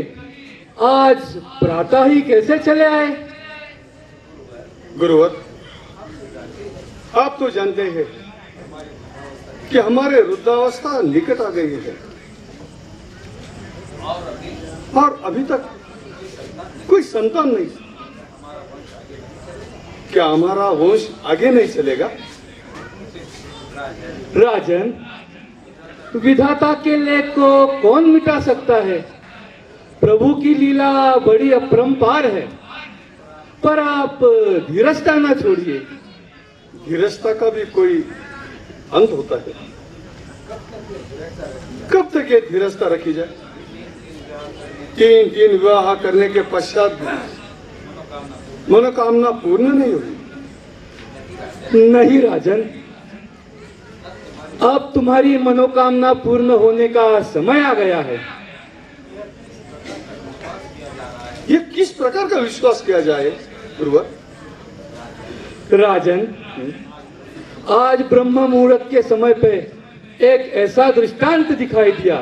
आज प्रातः ही कैसे चले आए? गुरुवर, आप तो जानते हैं कि हमारे वृद्धावस्था निकट आ गई है और अभी तक कोई संतान नहीं। क्या हमारा वंश आगे नहीं चलेगा? राजन, विधाता के लेख को कौन मिटा सकता है? प्रभु की लीला बड़ी अपरंपार है, पर आप धीरजता न छोड़िए। धीरजता का भी कोई अंत होता है। कब तक ये धीरजता रखी जाए? तीन विवाह करने के पश्चात मनोकामना पूर्ण नहीं हुई। नहीं राजन, अब तुम्हारी मनोकामना पूर्ण होने का समय आ गया है। ये किस प्रकार का विश्वास किया जाए गुरुवर? राजन, आज ब्रह्म मुहूर्त के समय पे एक ऐसा दृष्टांत दिखाई दिया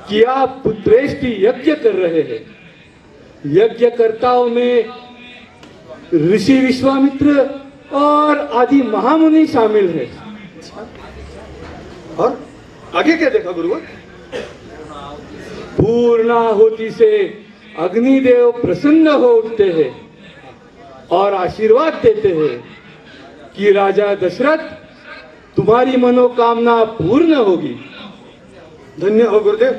कि आप पुत्रेष्टि यज्ञ कर रहे हैं। यज्ञकर्ताओं में ऋषि विश्वामित्र और आदि महामुनि शामिल है। और आगे क्या देखा गुरुवर? पूर्णाहुति से अग्निदेव प्रसन्न हो उठते हैं और आशीर्वाद देते हैं कि राजा दशरथ, तुम्हारी मनोकामना पूर्ण होगी। धन्य हो गुरुदेव,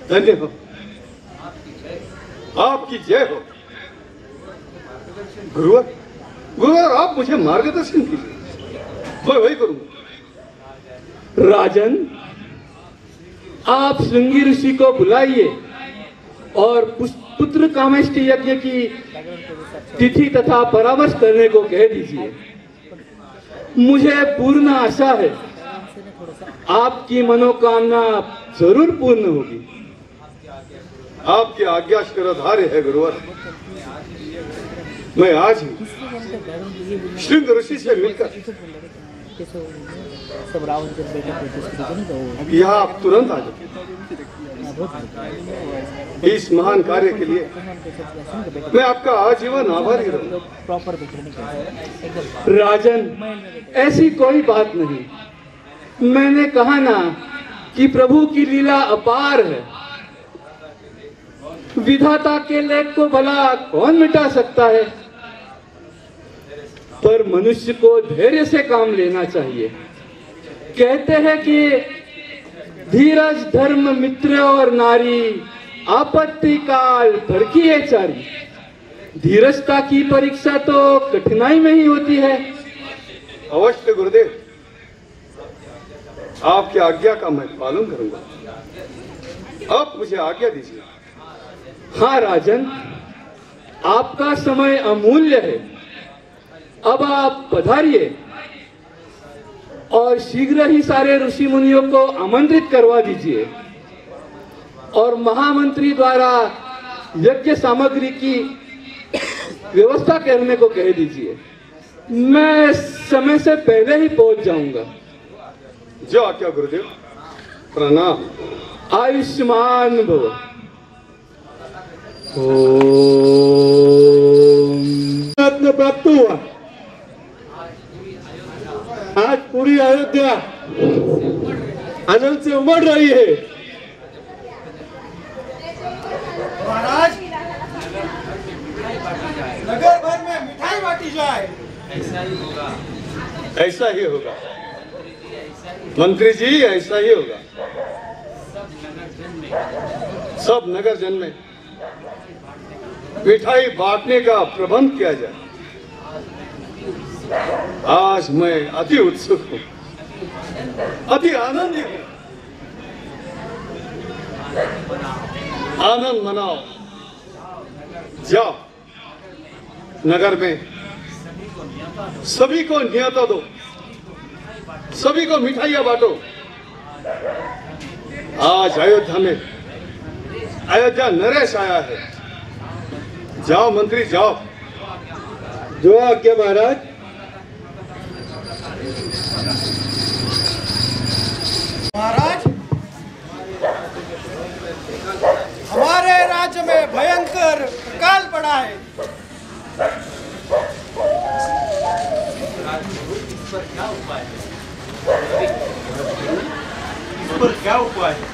धन्य हो, आपकी जय हो। गुरुवर, आप मुझे मार्गदर्शन कीजिए, मैं वही करूंगा। राजन, आप श्रृंगी ऋषि को बुलाइए और पुत्र कामेष्टि यज्ञ की तिथि तथा परामर्श करने को कह दीजिए। मुझे पूर्ण आशा है आपकी मनोकामना जरूर पूर्ण होगी। आपकी आज्ञा शिरोधार्य है गुरुवर। मैं आज ही श्रृंग ऋषि से मिलकर यहाँ आप तुरंत आ जाओ। इस महान कार्य के लिए मैं आपका आजीवन आभारी रहूंगा। राजन, ऐसी कोई बात नहीं। मैंने कहा ना कि प्रभु की लीला अपार है। विधाता के लेख को भला कौन मिटा सकता है? पर मनुष्य को धैर्य से काम लेना चाहिए। कहते हैं कि धीरज धर्म मित्र और नारी, आपत्ति काल भर की है चारी। धीरजता की परीक्षा तो कठिनाई में ही होती है। अवश्य गुरुदेव, आपकी आज्ञा का मैं पालन करूंगा। आप मुझे आज्ञा दीजिए। हाँ राजन, आपका समय अमूल्य है। अब आप पधारिए और शीघ्र ही सारे ऋषि मुनियों को आमंत्रित करवा दीजिए और महामंत्री द्वारा यज्ञ सामग्री की व्यवस्था करने को कह दीजिए। मैं समय से पहले ही पहुंच जाऊंगा। जो आज्ञा गुरुदेव। प्रणाम। आयुष्मान भव। रत्न प्राप्त हुआ। आज पूरी अयोध्या आनंद से उमड़ रही है। महाराज, नगर भर में मिठाई बांटी जाए। ऐसा ही होगा मंत्री जी, ऐसा ही होगा। सब नगर जन में मिठाई बांटने का प्रबंध किया जाए। आज मैं अति उत्सुक हूं, अति आनंदित हूं। आनंद मनाओ, जाओ नगर में सभी को न्योता दो, सभी को मिठाइयां बांटो। आज अयोध्या में अयोध्या नरेश आया है। जाओ मंत्री, जाओ। जो आज्ञा महाराज। पर क्या उपाय है?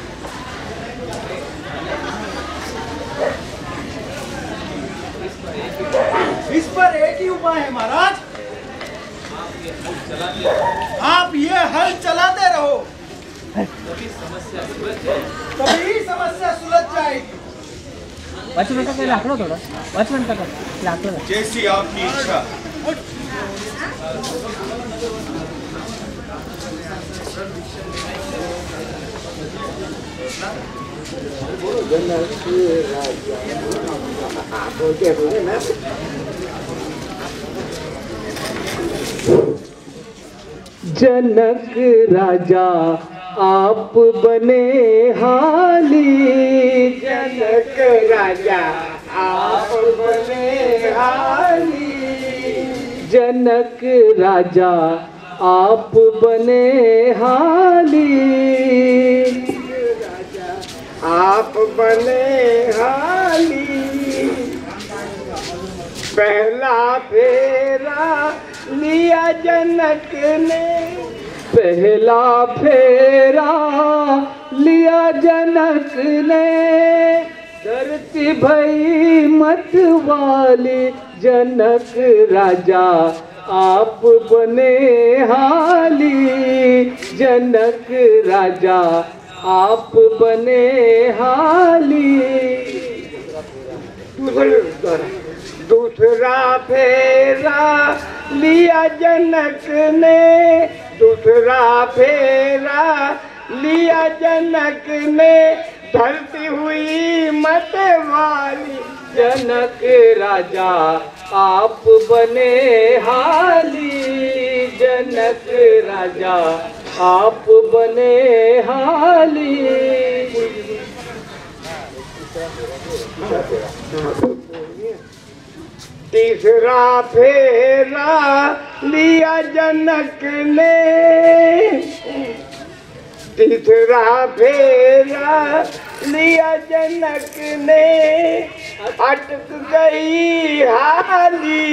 इस पर एक ही उपाय है महाराज। आप ये हल चलाते रहो, तभी समस्या सुलझ जाएगी। वॉचमैन का काही लाकडं थोडं, वॉचमैन का लाकडं. जैसी आपकी इच्छा। जनक राजा आप बने हाली, जनक राजा आप बने हाली, जनक राजा आप बने हाली, आप बने हाली, पहला फेरा लिया जनक ने, पहला फेरा लिया जनक ने, धरती भई मत वाली, जनक राजा आप बने हाली, जनक राजा आप बने हाली। दूसरा फेरा लिया जनक ने, दूसरा फेरा लिया जनक ने, धरती हुई मत वाली, जनक राजा आप बने हाली, जनक राजा आप बने हाली। तीसरा फेरा लिया जनक ने, तीसरा फेरा लिया जनक ने, अटक गई हाली,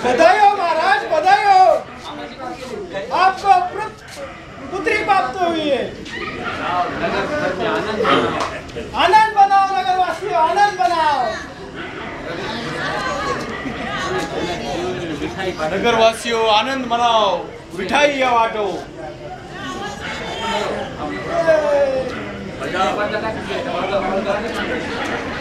बधाई हो महाराज, बधाई हो, आपको पुत्री प्राप्त हुई है। आनंद बनाओ नगरवासियों, आनंद बनाओ। नगरवासियों आनंद मनाओ, मिठाई या वाटो। ए